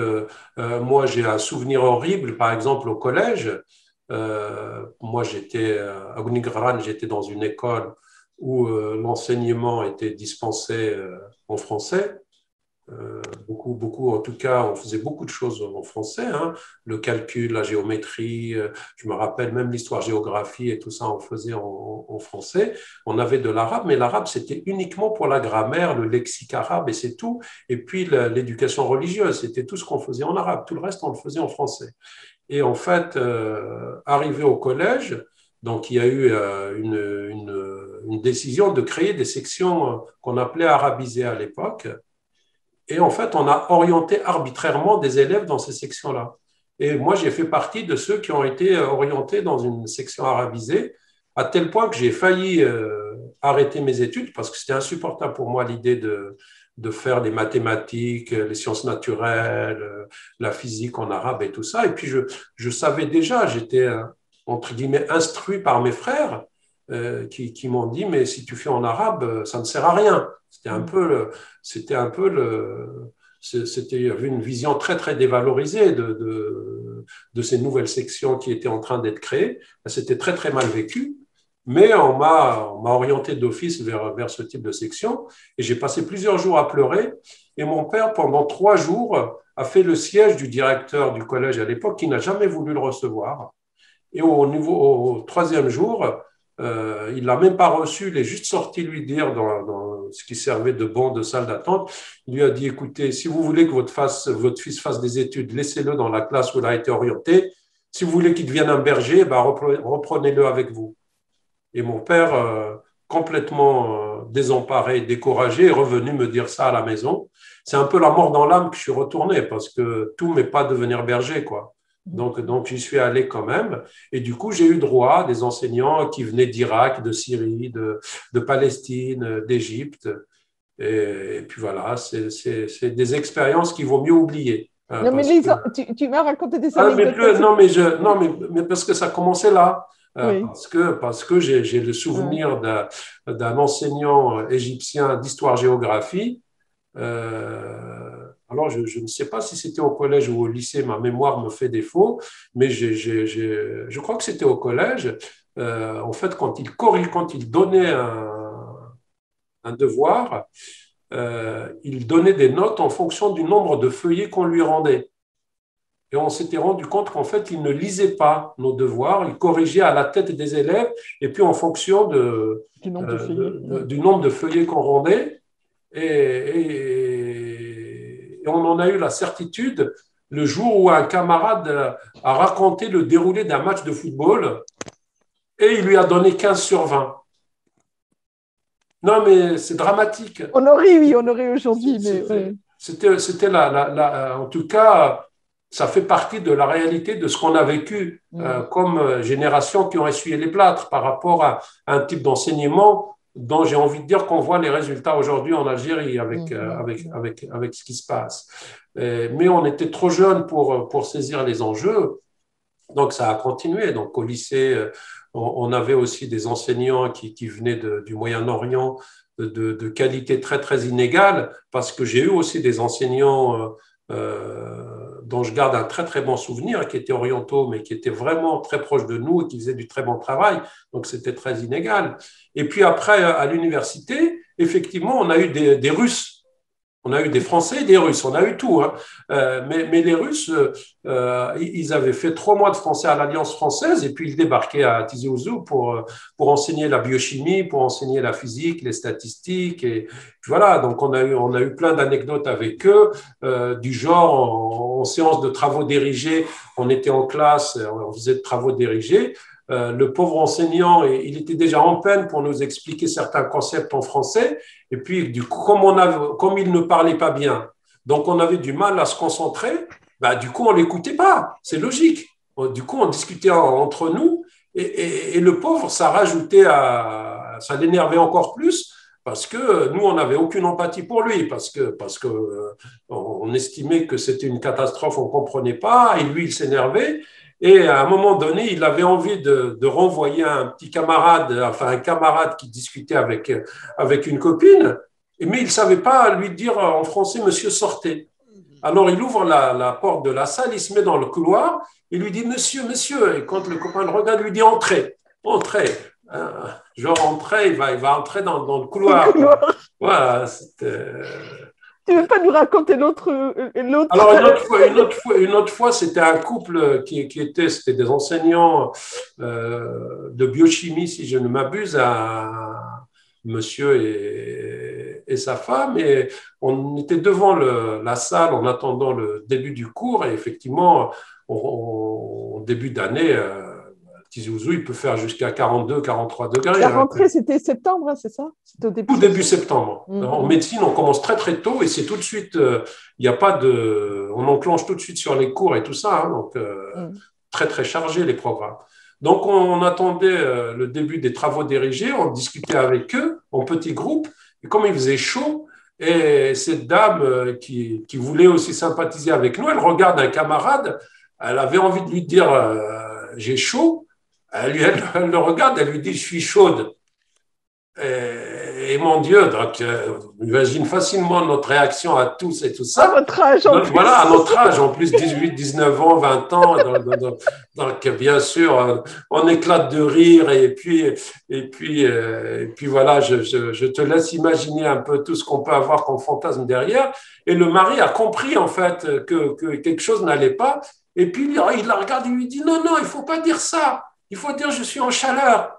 moi, j'ai un souvenir horrible, par exemple, au collège. Moi, j'étais à Ounigraran, j'étais dans une école où l'enseignement était dispensé en français. Beaucoup, en tout cas, on faisait beaucoup de choses en français, hein. Le calcul, la géométrie, je me rappelle même l'histoire-géographie et tout ça, on faisait en français. On avait de l'arabe, mais l'arabe, c'était uniquement pour la grammaire, le lexique arabe et c'est tout. Et puis l'éducation religieuse, c'était tout ce qu'on faisait en arabe. Tout le reste, on le faisait en français. Et en fait, arrivé au collège, donc il y a eu une décision de créer des sections qu'on appelait arabisées à l'époque. Et en fait, on a orienté arbitrairement des élèves dans ces sections-là. Et moi, j'ai fait partie de ceux qui ont été orientés dans une section arabisée, à tel point que j'ai failli arrêter mes études parce que c'était insupportable pour moi l'idée de faire les mathématiques, les sciences naturelles, la physique en arabe et tout ça. Et puis, je savais déjà, j'étais, entre guillemets, instruit par mes frères qui m'ont dit, mais si tu fais en arabe, ça ne sert à rien. C'était un peu il y avait une vision très, très dévalorisée de ces nouvelles sections qui étaient en train d'être créées. C'était très, très mal vécu. Mais on m'a orienté d'office vers ce type de section et j'ai passé plusieurs jours à pleurer. Et mon père, pendant 3 jours, a fait le siège du directeur du collège à l'époque qui n'a jamais voulu le recevoir. Et au 3e jour, il l'a même pas reçu, il est juste sorti lui dire dans ce qui servait de banc de salle d'attente, il lui a dit, écoutez, si vous voulez que votre fils fasse des études, laissez-le dans la classe où il a été orienté. Si vous voulez qu'il devienne un berger, ben reprenez-le avec vous. Et mon père, complètement désemparé, découragé, est revenu me dire ça à la maison. C'est un peu la mort dans l'âme que je suis retourné parce que tout m'est pas devenir berger, quoi. Donc, j'y suis allé quand même. Et du coup, j'ai eu droit à des enseignants qui venaient d'Irak, de Syrie, de Palestine, d'Égypte. Et puis voilà, c'est des expériences qu'il vaut mieux oublier. Non, mais tu m'as raconté des anecdotes. Mais parce que ça commençait là. Oui. Parce que j'ai le souvenir d'un enseignant égyptien d'histoire-géographie. Alors, je ne sais pas si c'était au collège ou au lycée, ma mémoire me fait défaut, mais je crois que c'était au collège. En fait, quand il donnait un devoir, il donnait des notes en fonction du nombre de feuillets qu'on lui rendait. Et on s'était rendu compte qu'en fait, il ne lisait pas nos devoirs, il corrigeait à la tête des élèves, et puis en fonction Du nombre de feuillets. du nombre de feuillets qu'on rendait. Et on en a eu la certitude le jour où un camarade a raconté le déroulé d'un match de football et il lui a donné 15 sur 20. Non, mais c'est dramatique. On aurait aujourd'hui. C'était en tout cas, ça fait partie de la réalité de ce qu'on a vécu comme génération qui ont essuyé les plâtres par rapport à un type d'enseignement dont j'ai envie de dire qu'on voit les résultats aujourd'hui en Algérie avec ce qui se passe. Mais on était trop jeunes pour saisir les enjeux, donc ça a continué. Donc au lycée, on avait aussi des enseignants qui venaient du Moyen-Orient de qualité très, très inégale, parce que j'ai eu aussi des enseignants dont je garde un très, très bon souvenir, qui étaient orientaux, mais qui étaient vraiment très proches de nous et qui faisaient du très bon travail. Donc, c'était très inégal. Et puis après, à l'université, effectivement, on a eu des Russes. On a eu des Français et des Russes, on a eu tout. Hein. Mais les Russes, ils avaient fait 3 mois de français à l'Alliance française et puis ils débarquaient à Tizi Ouzou pour enseigner la biochimie, pour enseigner la physique, les statistiques. Et voilà, donc on a eu plein d'anecdotes avec eux, du genre en séance de travaux dirigés, on était en classe, on faisait de travaux dirigés. Le pauvre enseignant, il était déjà en peine pour nous expliquer certains concepts en français. Et puis, du coup, comme il ne parlait pas bien, donc on avait du mal à se concentrer, bah, du coup, on ne l'écoutait pas. C'est logique. Du coup, on discutait entre nous et le pauvre, ça l'énervait encore plus parce que nous, on n'avait aucune empathie pour lui, parce que on estimait que c'était une catastrophe, on ne comprenait pas, et lui, il s'énervait. Et à un moment donné, il avait envie de renvoyer un camarade qui discutait avec une copine, mais il ne savait pas lui dire en français, monsieur, sortez. Alors, il ouvre la porte de la salle, il se met dans le couloir, il lui dit, monsieur, monsieur. Et quand le copain le regarde, il lui dit, entrez, entrez. Genre, entrez, il va entrer dans le Au couloir, quoi. couloir. Voilà. Tu veux pas nous raconter Alors, une autre fois, c'était un couple c'était des enseignants de biochimie, si je ne m'abuse, un monsieur et sa femme. Et on était devant la salle en attendant le début du cours. Et effectivement, en début d'année, Tizi Ouzou, il peut faire jusqu'à 42, 43 degrés. La Hein. rentrée, c'était septembre, hein, c'est ça? C'était au début Tout début septembre. septembre. En médecine, on commence très très tôt et c'est tout de suite, il n'y a pas de, on enclenche tout de suite sur les cours et tout ça, hein, donc très très chargé les programmes. Donc on attendait le début des travaux dirigés, on discutait avec eux en petits groupes et comme il faisait chaud et cette dame qui voulait aussi sympathiser avec nous, elle regarde un camarade, elle avait envie de lui dire j'ai chaud, elle le regarde, elle lui dit je suis chaude. Et mon Dieu, donc, imagine facilement notre réaction à tous et tout À ça. votre âge, en Donc, plus. voilà, à notre âge, en plus, 18, 19 ans, 20 ans. Donc, bien sûr, on éclate de rire et puis voilà, je te laisse imaginer un peu tout ce qu'on peut avoir comme fantasme derrière. Et le mari a compris, en fait, que quelque chose n'allait pas. Et puis, il la regarde, il lui dit, non, non, il faut pas dire ça. Il faut dire, je suis en chaleur.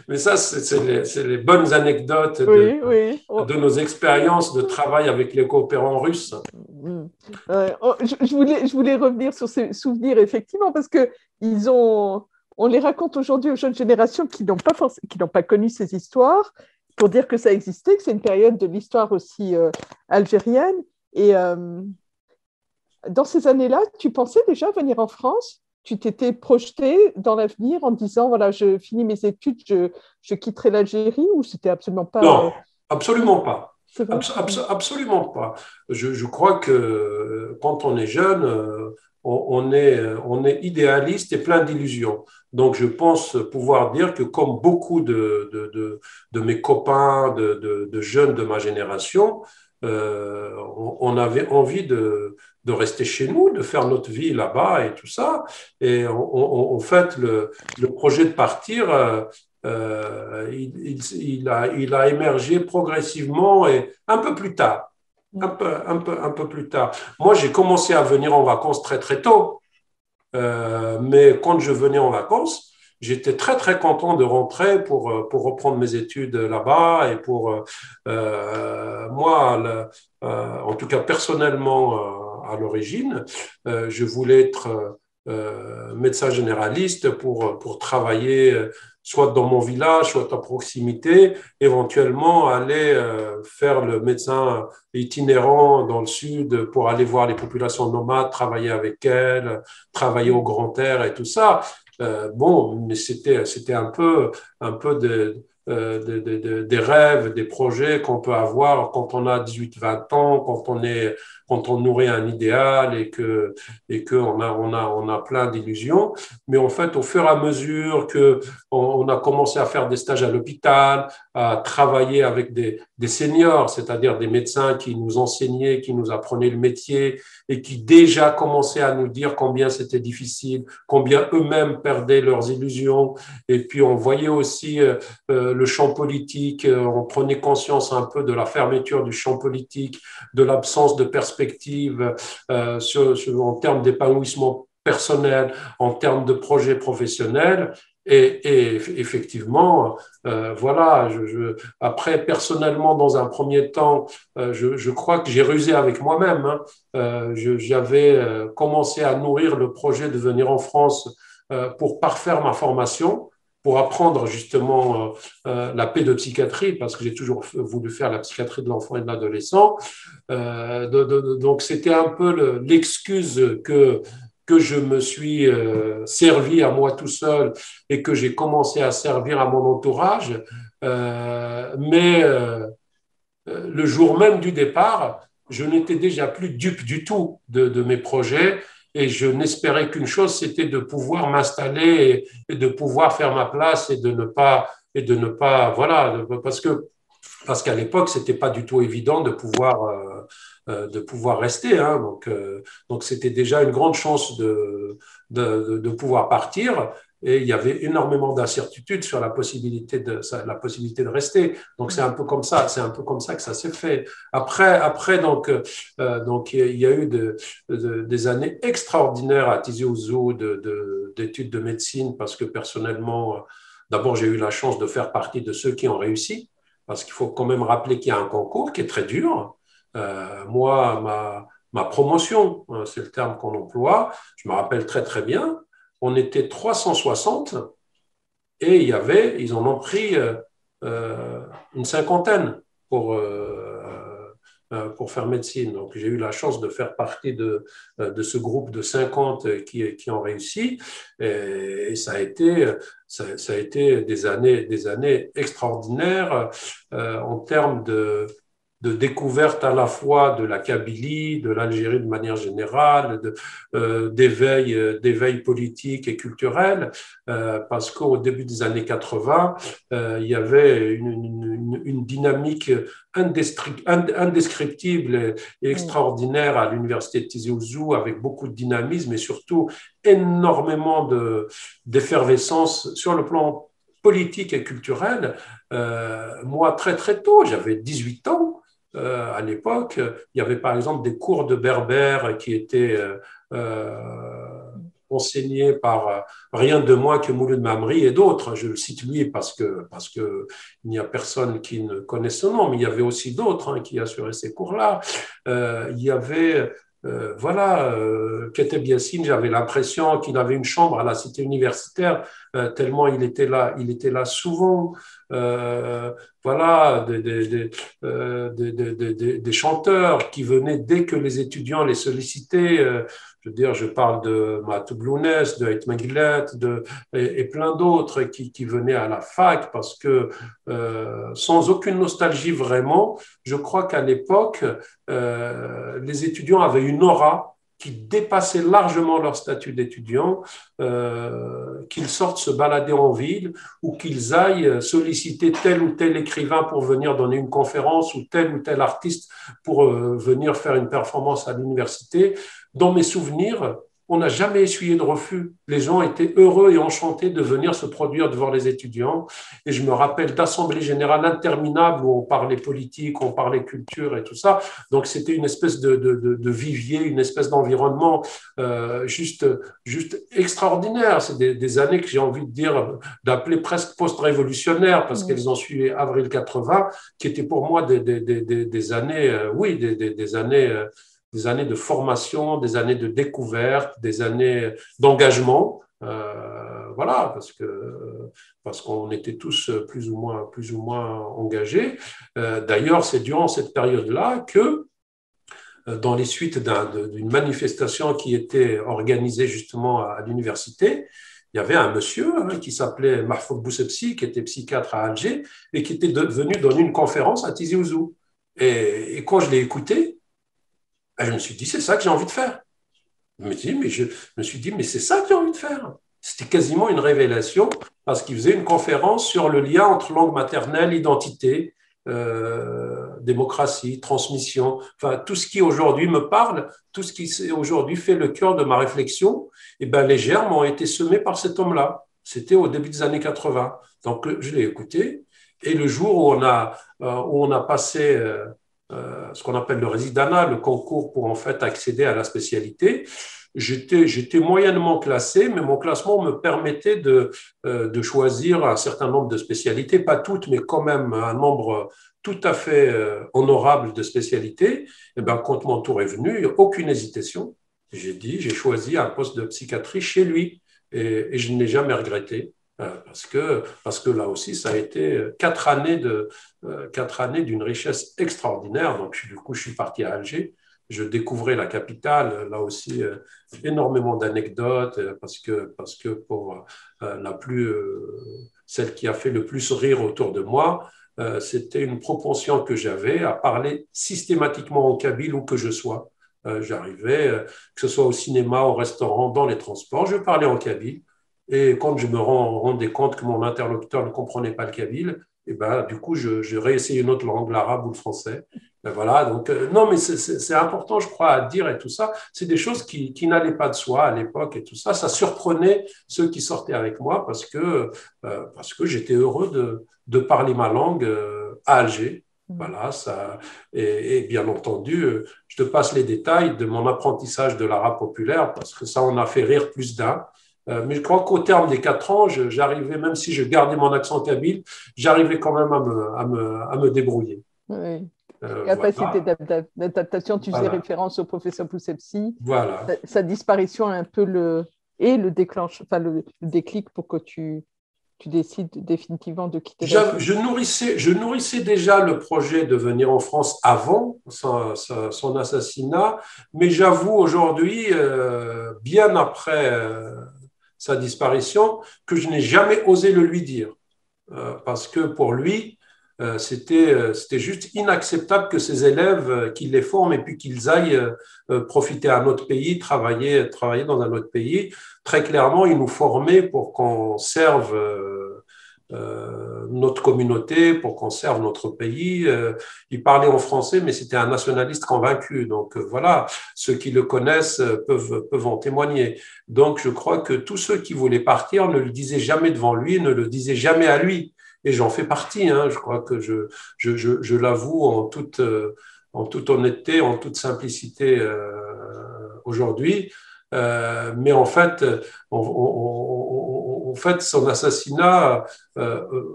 Mais ça, c'est les bonnes anecdotes Oui, oui. de nos expériences de travail avec les coopérants russes. Je voulais revenir sur ces souvenirs, effectivement, parce que on les raconte aujourd'hui aux jeunes générations qui n'ont pas connu ces histoires, pour dire que ça existait, que c'est une période de l'histoire aussi algérienne. Et dans ces années-là, tu pensais déjà venir en France? Tu t'étais projeté dans l'avenir en disant, voilà, je finis mes études, je quitterai l'Algérie, ou c'était absolument pas… Non, absolument pas. C'est vrai. Absolument pas. Je crois que quand on est jeune, on est idéaliste et plein d'illusions. Donc, je pense pouvoir dire que comme beaucoup de mes copains, de jeunes de ma génération, on avait envie de rester chez nous, de faire notre vie là-bas et tout ça. Et en fait, le projet de partir, il a émergé progressivement et un peu plus tard. Un peu plus tard. Moi, j'ai commencé à venir en vacances très, très tôt. Mais quand je venais en vacances, j'étais très, très content de rentrer pour reprendre mes études là-bas. Et moi, en tout cas personnellement, à l'origine, je voulais être médecin généraliste pour travailler soit dans mon village, soit à proximité, éventuellement aller faire le médecin itinérant dans le sud pour aller voir les populations nomades, travailler avec elles, travailler au grand air et tout ça. Bon, mais c'était un peu des rêves, des projets qu'on peut avoir quand on a 18-20 ans, quand on nourrit un idéal et que on a plein d'illusions. Mais en fait, au fur et à mesure que on a commencé à faire des stages à l'hôpital, à travailler avec des seniors, c'est-à-dire des médecins qui nous enseignaient, qui nous apprenaient le métier et qui déjà commençaient à nous dire combien c'était difficile, combien eux-mêmes perdaient leurs illusions. Et puis, on voyait aussi le champ politique, on prenait conscience un peu de la fermeture du champ politique, de l'absence de perspective en termes d'épanouissement personnel, en termes de projets professionnels. Et effectivement, voilà, après, personnellement, dans un premier temps, je crois que j'ai rusé avec moi-même. Hein. J'avais commencé à nourrir le projet de venir en France pour parfaire ma formation, pour apprendre justement la pédopsychiatrie, parce que j'ai toujours voulu faire la psychiatrie de l'enfant et de l'adolescent. Donc, c'était un peu l'excuse que je me suis servi à moi tout seul et que j'ai commencé à servir à mon entourage. Mais le jour même du départ, je n'étais déjà plus dupe du tout de mes projets et je n'espérais qu'une chose, c'était de pouvoir m'installer et de pouvoir faire ma place et de ne pas, voilà, parce que parce qu'à l'époque, c'était pas du tout évident de pouvoir rester. Hein. Donc c'était déjà une grande chance de pouvoir partir. Et il y avait énormément d'incertitudes sur la possibilité de rester. Donc c'est un peu comme ça, c'est un peu comme ça que ça s'est fait. Après donc il y a eu des années extraordinaires à Tizi Ouzou d'études de médecine parce que personnellement, d'abord j'ai eu la chance de faire partie de ceux qui ont réussi parce qu'il faut quand même rappeler qu'il y a un concours qui est très dur. Moi, ma promotion, c'est le terme qu'on emploie, je me rappelle très très bien, on était 360 et ils en ont pris une cinquantaine pour faire médecine. Donc, j'ai eu la chance de faire partie de ce groupe de 50 qui ont réussi. Et ça a été des années extraordinaires en termes de découverte à la fois de la Kabylie, de l'Algérie de manière générale, d'éveil politique et culturel, parce qu'au début des années 80, il y avait une dynamique indescriptible et extraordinaire à l'université de Tizi Ouzou, avec beaucoup de dynamisme et surtout énormément d'effervescence sur le plan politique et culturel. Moi, très très tôt, j'avais 18 ans, à l'époque, il y avait par exemple des cours de berbère qui étaient enseignés par rien de moins que Mouloud Mamri et d'autres. Je le cite lui parce que il n'y a personne qui ne connaît son nom, mais il y avait aussi d'autres qui assuraient ces cours-là. Il y avait Keteb Yassine, j'avais l'impression qu'il avait une chambre à la cité universitaire, tellement il était là souvent. Euh, voilà, des chanteurs qui venaient dès que les étudiants les sollicitaient. Je veux dire, je parle de Matou Blounès, de Haït Megillet, et plein d'autres qui venaient à la fac parce que, sans aucune nostalgie vraiment, je crois qu'à l'époque, les étudiants avaient une aura qui dépassait largement leur statut d'étudiant, qu'ils sortent se balader en ville ou qu'ils aillent solliciter tel ou tel écrivain pour venir donner une conférence ou tel artiste pour venir faire une performance à l'université. Dans mes souvenirs, on n'a jamais essuyé de refus. Les gens étaient heureux et enchantés de venir se produire devant les étudiants. Et je me rappelle d'assemblées générales interminables où on parlait politique, on parlait culture et tout ça. Donc c'était une espèce de vivier, une espèce d'environnement juste extraordinaire. C'est des années que j'ai envie de dire, d'appeler presque post-révolutionnaires parce qu'elles ont suivi avril 80, qui étaient pour moi des années, oui, des années de formation, des années de découverte, des années d'engagement. Voilà, parce qu'on était tous plus ou moins engagés. D'ailleurs, c'est durant cette période-là que, dans les suites d'une manifestation qui était organisée justement à l'université, il y avait un monsieur qui s'appelait Mahfoud Boussepsi, qui était psychiatre à Alger et qui était venu donner une conférence à Tizi Ouzou. Et quand je l'ai écouté, je me suis dit, c'est ça que j'ai envie de faire. Je me suis dit, mais c'est ça que j'ai envie de faire. C'était quasiment une révélation parce qu'il faisait une conférence sur le lien entre langue maternelle, identité, démocratie, transmission, enfin tout ce qui aujourd'hui me parle, tout ce qui aujourd'hui fait le cœur de ma réflexion, et ben les germes ont été semés par cet homme-là. C'était au début des années 80. Donc je l'ai écouté et le jour où on a passé ce qu'on appelle le résidanat, le concours pour en fait accéder à la spécialité, j'étais moyennement classé, mais mon classement me permettait de choisir un certain nombre de spécialités, pas toutes, mais quand même un nombre tout à fait honorable de spécialités. Et ben, quand mon tour est venu, aucune hésitation. J'ai choisi un poste de psychiatrie chez lui et je ne l'ai jamais regretté. Parce que là aussi, ça a été 4 années d'une richesse extraordinaire. Donc, du coup, je suis parti à Alger. Je découvrais la capitale, là aussi, énormément d'anecdotes, parce que pour celle qui a fait le plus rire autour de moi, c'était une propension que j'avais à parler systématiquement en kabyle où que je sois. J'arrivais, que ce soit au cinéma, au restaurant, dans les transports, je parlais en kabyle. Et quand je me rendais compte que mon interlocuteur ne comprenait pas le kabyle, et ben, du coup, je réessayais une autre langue, l'arabe ou le français. Ben voilà, donc, non, mais c'est important, je crois, à dire et tout ça. C'est des choses qui n'allaient pas de soi à l'époque et tout ça. Ça surprenait ceux qui sortaient avec moi parce que j'étais heureux de parler ma langue à Alger. Voilà, ça, et bien entendu, je te passe les détails de mon apprentissage de l'arabe populaire parce que ça en a fait rire plus d'un. Mais je crois qu'au terme des 4 ans, j'arrivais, même si je gardais mon accent kabyle, j'arrivais quand même à me débrouiller. Oui. Capacité Voilà, d'adaptation, tu faisais voilà, référence au professeur Poussepsi. voilà. Sa disparition est un peu le déclenche, enfin le déclic pour que tu décides définitivement de quitter l'Algérie. Je nourrissais déjà le projet de venir en France avant son assassinat, mais j'avoue aujourd'hui, bien après sa disparition, que je n'ai jamais osé le lui dire. Parce que pour lui, c'était juste inacceptable que ses élèves, qu'il les forment et puis qu'ils aillent profiter à un autre pays, travailler dans un autre pays. Très clairement, il nous formait pour qu'on serve notre communauté, pour qu'on serve notre pays. Il parlait en français, mais c'était un nationaliste convaincu. Donc voilà, ceux qui le connaissent peuvent en témoigner. Donc je crois que tous ceux qui voulaient partir ne le disaient jamais devant lui, ne le disaient jamais à lui. Et j'en fais partie, hein. Je crois que je l'avoue en toute honnêteté, en toute simplicité aujourd'hui. Mais en fait, son assassinat,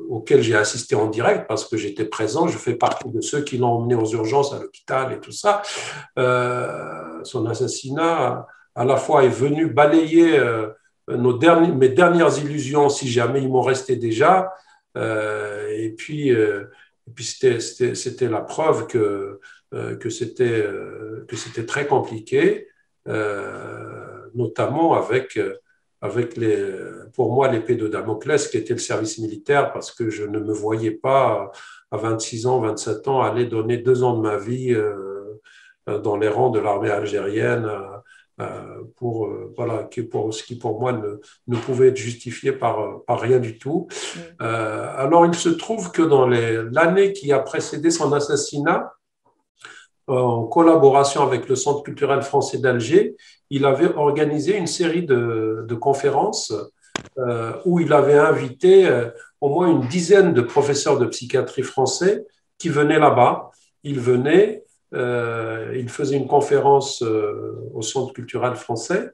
auquel j'ai assisté en direct parce que j'étais présent, je fais partie de ceux qui l'ont emmené aux urgences à l'hôpital et tout ça. Son assassinat, à la fois, est venu balayer mes dernières illusions, si jamais il m'en restait déjà. Et puis c'était la preuve que c'était très compliqué, notamment avec pour moi l'épée de Damoclès qui était le service militaire, parce que je ne me voyais pas à 26 ans, 27 ans, aller donner 2 ans de ma vie dans les rangs de l'armée algérienne voilà, ce qui pour moi ne pouvait être justifié par rien du tout. Alors il se trouve que dans l'année qui a précédé son assassinat, en collaboration avec le Centre culturel français d'Alger, il avait organisé une série de conférences où il avait invité au moins une dizaine de professeurs de psychiatrie français qui venaient là-bas. Ils venaient, ils faisaient une conférence au Centre culturel français,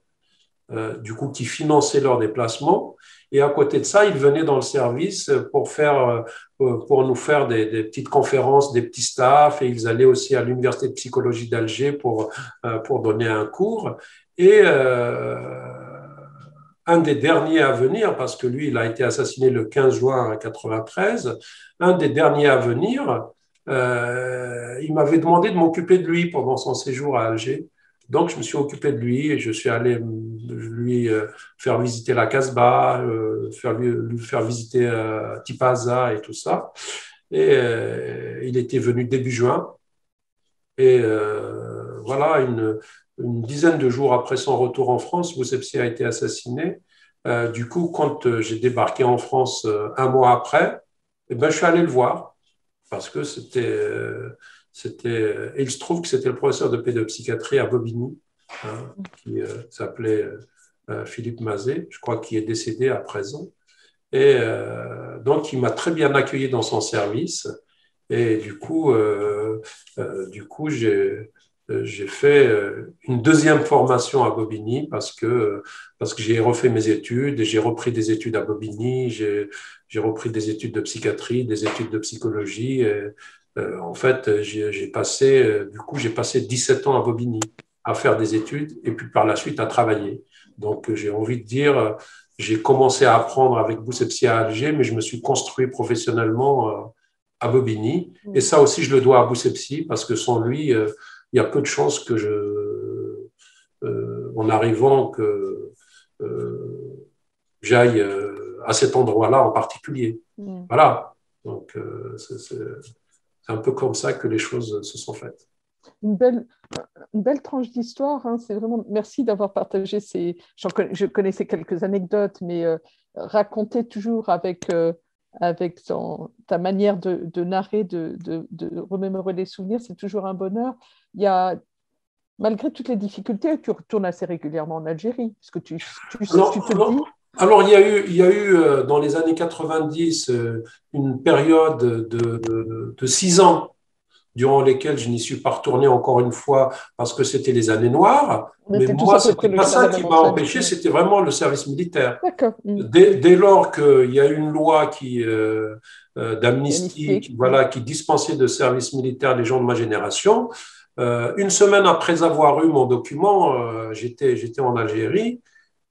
du coup, qui finançait leur déplacement. Et à côté de ça, ils venaient dans le service pour nous faire des petites conférences, des petits staffs, et ils allaient aussi à l'Université de psychologie d'Alger pour donner un cours. Et un des derniers à venir, parce que lui, il a été assassiné le 15 juin 1993, un des derniers à venir, il m'avait demandé de m'occuper de lui pendant son séjour à Alger. Donc, je me suis occupé de lui et je suis allé lui faire visiter la Casbah, lui faire visiter Tipaza et tout ça. Et il était venu début juin. Et voilà, une dizaine de jours après son retour en France, Boucepsi a été assassiné. Du coup, quand j'ai débarqué en France un mois après, eh ben, je suis allé le voir parce que et il se trouve que c'était le professeur de pédopsychiatrie à Bobigny, hein, qui s'appelait Philippe Mazet, je crois qu'il est décédé à présent. Et donc, il m'a très bien accueilli dans son service. Et du coup j'ai fait une deuxième formation à Bobigny parce que j'ai refait mes études et j'ai repris des études à Bobigny, j'ai repris des études de psychiatrie, des études de psychologie. Et, en fait, j'ai passé 17 ans à Bobigny à faire des études et puis par la suite à travailler. Donc, j'ai envie de dire, j'ai commencé à apprendre avec Boucepsia à Alger, mais je me suis construit professionnellement à Bobigny. Et ça aussi, je le dois à Boucepsi, parce que sans lui, il y a peu de chances en arrivant, que j'aille à cet endroit-là en particulier. Voilà. Donc, c'est un peu comme ça que les choses se sont faites. Une belle, une belle tranche d'histoire. Hein. C'est vraiment. Merci d'avoir partagé ces. Je connaissais quelques anecdotes, mais raconter toujours avec ta manière de narrer, de remémorer les souvenirs, c'est toujours un bonheur. Il y a, malgré toutes les difficultés, tu retournes assez régulièrement en Algérie, parce que tu te dis. Alors, il y a eu dans les années 90 une période de 6 ans durant lesquels je n'y suis pas retourné encore une fois parce que c'était les années noires. On Mais était tous moi, à peu près c'était pas à ça la qui même m'a enseigne. empêché, Ouais. c'était vraiment le service militaire. D'accord. Dès lors qu'il y a eu une loi d'amnistie Pianistique. voilà, qui dispensait de service militaire les gens de ma génération, une semaine après avoir eu mon document, j'étais en Algérie.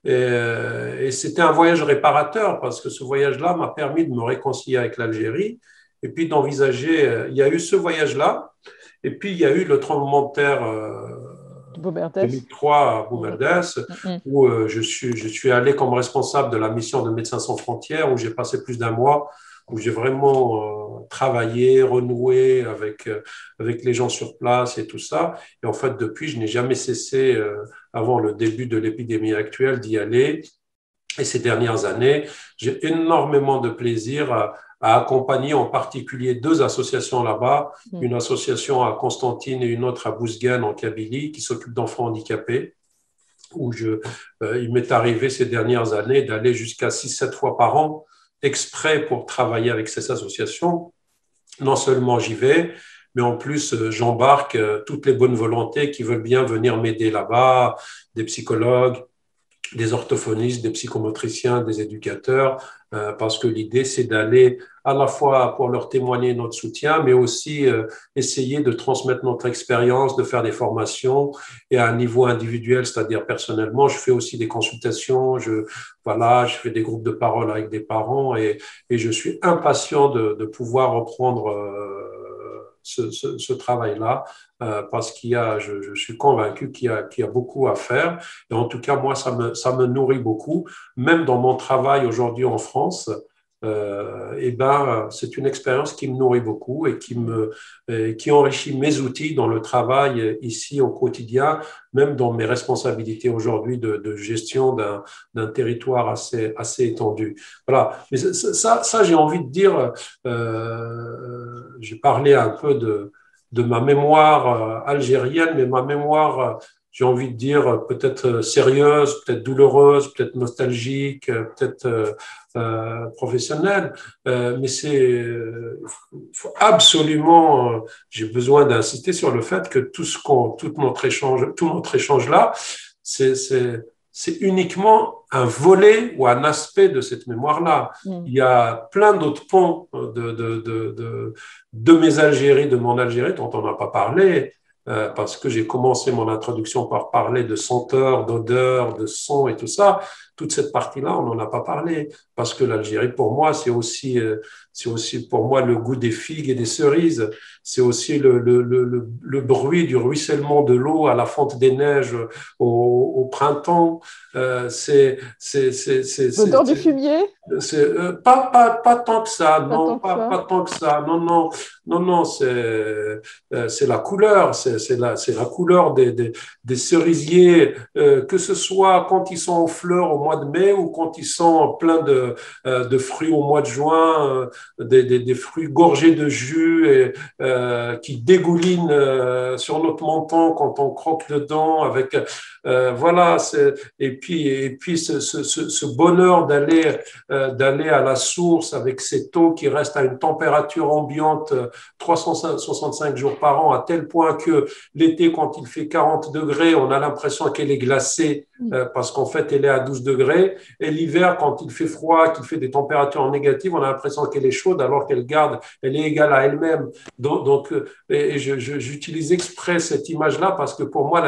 Et c'était un voyage réparateur parce que ce voyage-là m'a permis de me réconcilier avec l'Algérie et puis d'envisager. Il y a eu ce voyage-là et puis il y a eu le tremblement de terre Beaumerdès. 2003 à Boumerdès Mm. où je suis allé comme responsable de la mission de Médecins sans frontières où j'ai passé plus d'un mois où j'ai vraiment travaillé, renoué avec les gens sur place et tout ça. Et en fait, depuis, je n'ai jamais cessé, avant le début de l'épidémie actuelle, d'y aller. Et ces dernières années, j'ai énormément de plaisir à accompagner en particulier deux associations là-bas, Mm. une association à Constantine et une autre à Bouzgane en Kabylie qui s'occupe d'enfants handicapés où il m'est arrivé ces dernières années d'aller jusqu'à 6-7 fois par an exprès pour travailler avec ces associations. Non seulement j'y vais, mais en plus j'embarque toutes les bonnes volontés qui veulent bien venir m'aider là-bas, des psychologues, des orthophonistes, des psychomotriciens, des éducateurs, parce que l'idée, c'est d'aller à la fois pour leur témoigner notre soutien, mais aussi essayer de transmettre notre expérience, de faire des formations et à un niveau individuel, c'est-à-dire personnellement, je fais aussi des consultations, voilà, je fais des groupes de parole avec des parents et je suis impatient de pouvoir reprendre ce travail-là parce je suis convaincu qu'il y a beaucoup à faire. Et en tout cas, moi, ça me nourrit beaucoup. Même dans mon travail aujourd'hui en France, c'est une expérience qui me nourrit beaucoup et qui enrichit mes outils dans le travail ici au quotidien, même dans mes responsabilités aujourd'hui de gestion d'un territoire assez étendu. Voilà. Mais ça j'ai envie de dire, j'ai parlé un peu de ma mémoire algérienne, mais ma mémoire, j'ai envie de dire, peut-être sérieuse, peut-être douloureuse, peut-être nostalgique, peut-être professionnelle. Mais faut absolument, j'ai besoin d'insister sur le fait que tout notre échange là, c'est uniquement un volet ou un aspect de cette mémoire-là. Mm. Il y a plein d'autres pans de mes Algéries, de mon Algérie dont on n'a pas parlé, parce que j'ai commencé mon introduction par parler de senteurs, d'odeurs, de sons et tout ça. Toute cette partie-là, on n'en a pas parlé, parce que l'Algérie, pour moi, c'est aussi pour moi le goût des figues et des cerises. C'est aussi le bruit du ruissellement de l'eau à la fonte des neiges au printemps. L'odeur du fumier, Pas tant que ça, pas non, tant que ça. pas tant que ça, non, non, non, non, c'est la couleur, c'est la couleur des cerisiers, que ce soit quand ils sont en fleurs au mois de mai ou quand ils sont pleins de fruits au mois de juin, des fruits gorgés de jus et qui dégoulinent sur notre menton quand on croque dedans avec, voilà, et puis ce bonheur d'aller à la source avec cette eau qui reste à une température ambiante 365 jours par an, à tel point que l'été, quand il fait 40 degrés, on a l'impression qu'elle est glacée parce qu'en fait, elle est à 12 degrés. Et l'hiver, quand il fait froid, qu'il fait des températures négatives, on a l'impression qu'elle est chaude alors elle est égale à elle-même. J'utilise exprès cette image-là parce que pour moi, mon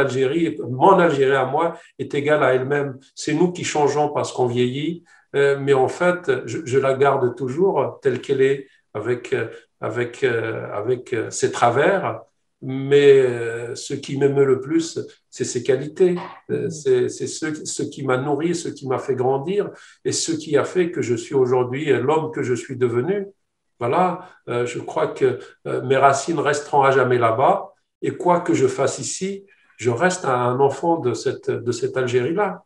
Algérie à moi, est égale à elle-même. C'est nous qui changeons parce qu'on vieillit, mais en fait, je la garde toujours telle qu'elle est, avec ses travers. Mais ce qui m'aime le plus, c'est ses qualités. C'est ce qui m'a nourri, ce qui m'a fait grandir et ce qui a fait que je suis aujourd'hui l'homme que je suis devenu. Voilà, je crois que mes racines resteront à jamais là-bas. Et quoi que je fasse ici, je reste un enfant de cette Algérie-là.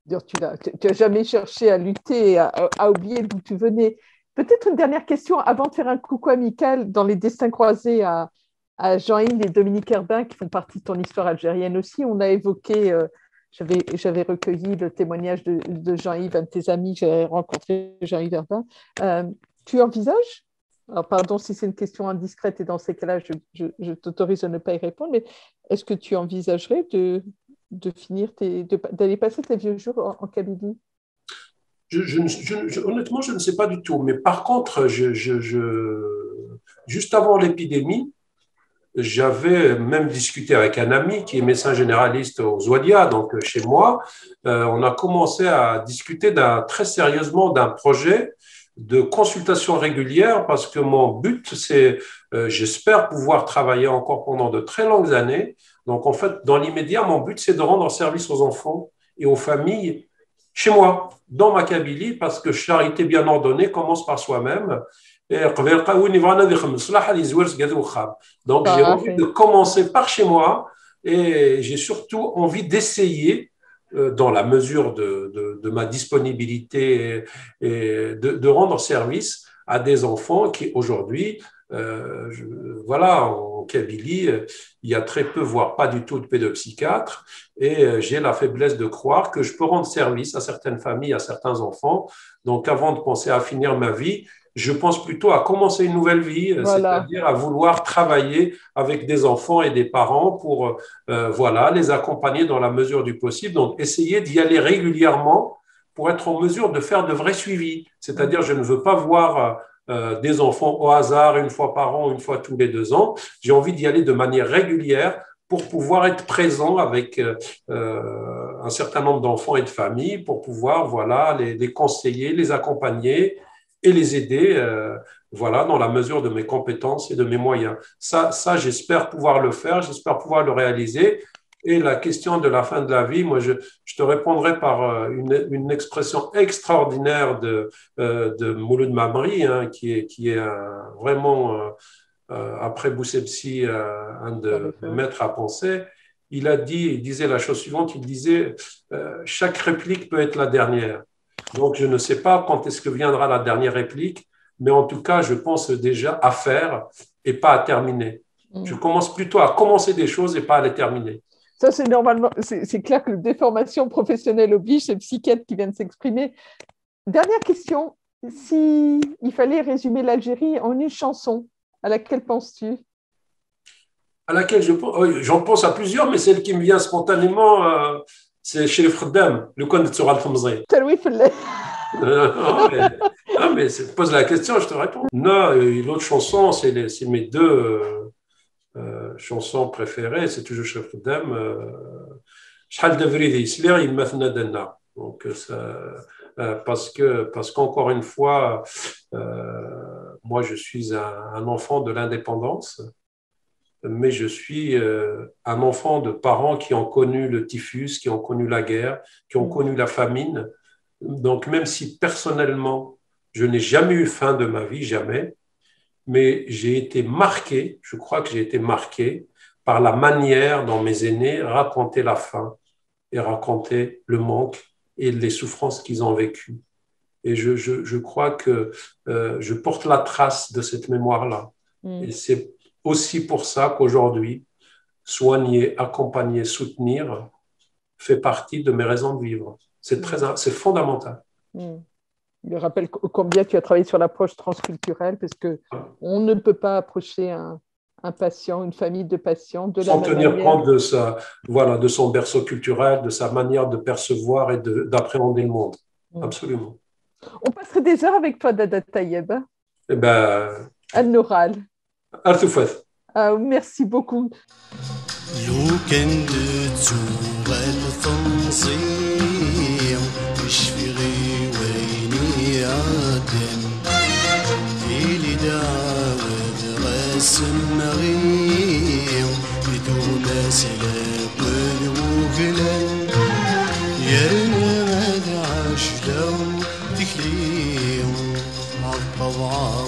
Tu n'as jamais cherché à lutter, à oublier d'où tu venais. Peut-être une dernière question avant de faire un coucou amical dans les destins croisés à Jean-Yves et Dominique Herbin, qui font partie de ton histoire algérienne aussi. On a évoqué, j'avais recueilli le témoignage de Jean-Yves, un de tes amis, j'avais rencontré Jean-Yves Herbin. Tu envisages, alors pardon si c'est une question indiscrète et dans ces cas-là, je t'autorise à ne pas y répondre, mais est-ce que tu envisagerais d'aller passer tes vieux jours en Kabylie? Honnêtement, je ne sais pas du tout. Mais par contre, juste avant l'épidémie, j'avais même discuté avec un ami qui est médecin généraliste aux Ouadia, donc chez moi. On a commencé à discuter très sérieusement d'un projet de consultation régulière parce que mon but, c'est, j'espère pouvoir travailler encore pendant de très longues années. Donc, en fait, dans l'immédiat, mon but, c'est de rendre service aux enfants et aux familles chez moi, dans ma Kabylie, parce que charité bien ordonnée commence par soi-même. Donc, j'ai envie de commencer par chez moi et j'ai surtout envie d'essayer, dans la mesure de ma disponibilité, et de rendre service à des enfants qui, aujourd'hui, voilà, en Kabylie, il y a très peu, voire pas du tout de pédopsychiatres, et j'ai la faiblesse de croire que je peux rendre service à certaines familles, à certains enfants. Donc, avant de penser à finir ma vie, je pense plutôt à commencer une nouvelle vie, Voilà. c'est-à-dire à vouloir travailler avec des enfants et des parents pour voilà, les accompagner dans la mesure du possible. Donc, essayer d'y aller régulièrement pour être en mesure de faire de vrais suivis. C'est-à-dire, je ne veux pas voir des enfants au hasard une fois par an, une fois tous les 2 ans. J'ai envie d'y aller de manière régulière pour pouvoir être présent avec un certain nombre d'enfants et de familles, pour pouvoir voilà, les conseiller, les accompagner et les aider voilà, dans la mesure de mes compétences et de mes moyens. Ça j'espère pouvoir le faire, j'espère pouvoir le réaliser. Et la question de la fin de la vie, moi, je te répondrai par une expression extraordinaire de Mouloud Mamri, hein, qui est vraiment, après Boussepsi, un de mes maîtres à penser. Il disait la chose suivante, il disait chaque réplique peut être la dernière. Donc, je ne sais pas quand est-ce que viendra la dernière réplique, mais en tout cas, je pense déjà à faire et pas à terminer. Je commence plutôt à commencer des choses et pas à les terminer. Ça, c'est normalement, c'est clair que la déformation professionnelle oblige, c'est le psychiatre qui vient de s'exprimer. Dernière question, si il fallait résumer l'Algérie en une chanson, à laquelle penses-tu? À laquelle j'en pense à plusieurs, mais celle qui me vient spontanément, c'est chez les Fredem, le Kon de Tsoral Fmzé. Non, mais pose la question, je te réponds. Non, l'autre chanson, c'est mes deux chansons préférées, c'est toujours chez Fredem. Shahal Davridi, Slir, il m'a fait Nadanna. Donc, parce qu'encore une fois, moi, je suis un enfant de l'indépendance, mais je suis un enfant de parents qui ont connu le typhus, qui ont connu la guerre, qui ont connu la famine. Donc, même si personnellement, je n'ai jamais eu faim de ma vie, jamais, mais j'ai été marqué, je crois que j'ai été marqué par la manière dont mes aînés racontaient la faim et racontaient le manque et les souffrances qu'ils ont vécues. Et je crois que je porte la trace de cette mémoire-là. Et c'est aussi pour ça qu'aujourd'hui, soigner, accompagner, soutenir fait partie de mes raisons de vivre. C'est fondamental. Je rappelle combien tu as travaillé sur l'approche transculturelle, parce qu'on ne peut pas approcher un patient, une famille de patients de sans tenir compte de son berceau culturel, de sa manière de percevoir et d'appréhender le monde. Absolument. On passerait des heures avec toi, Dada Tayeb. Eh ben, Al-Noral. Al-Toufat. Merci beaucoup. السمغيم بدون سلاب وغلال يرنا عاش لو تكليم عالطبعه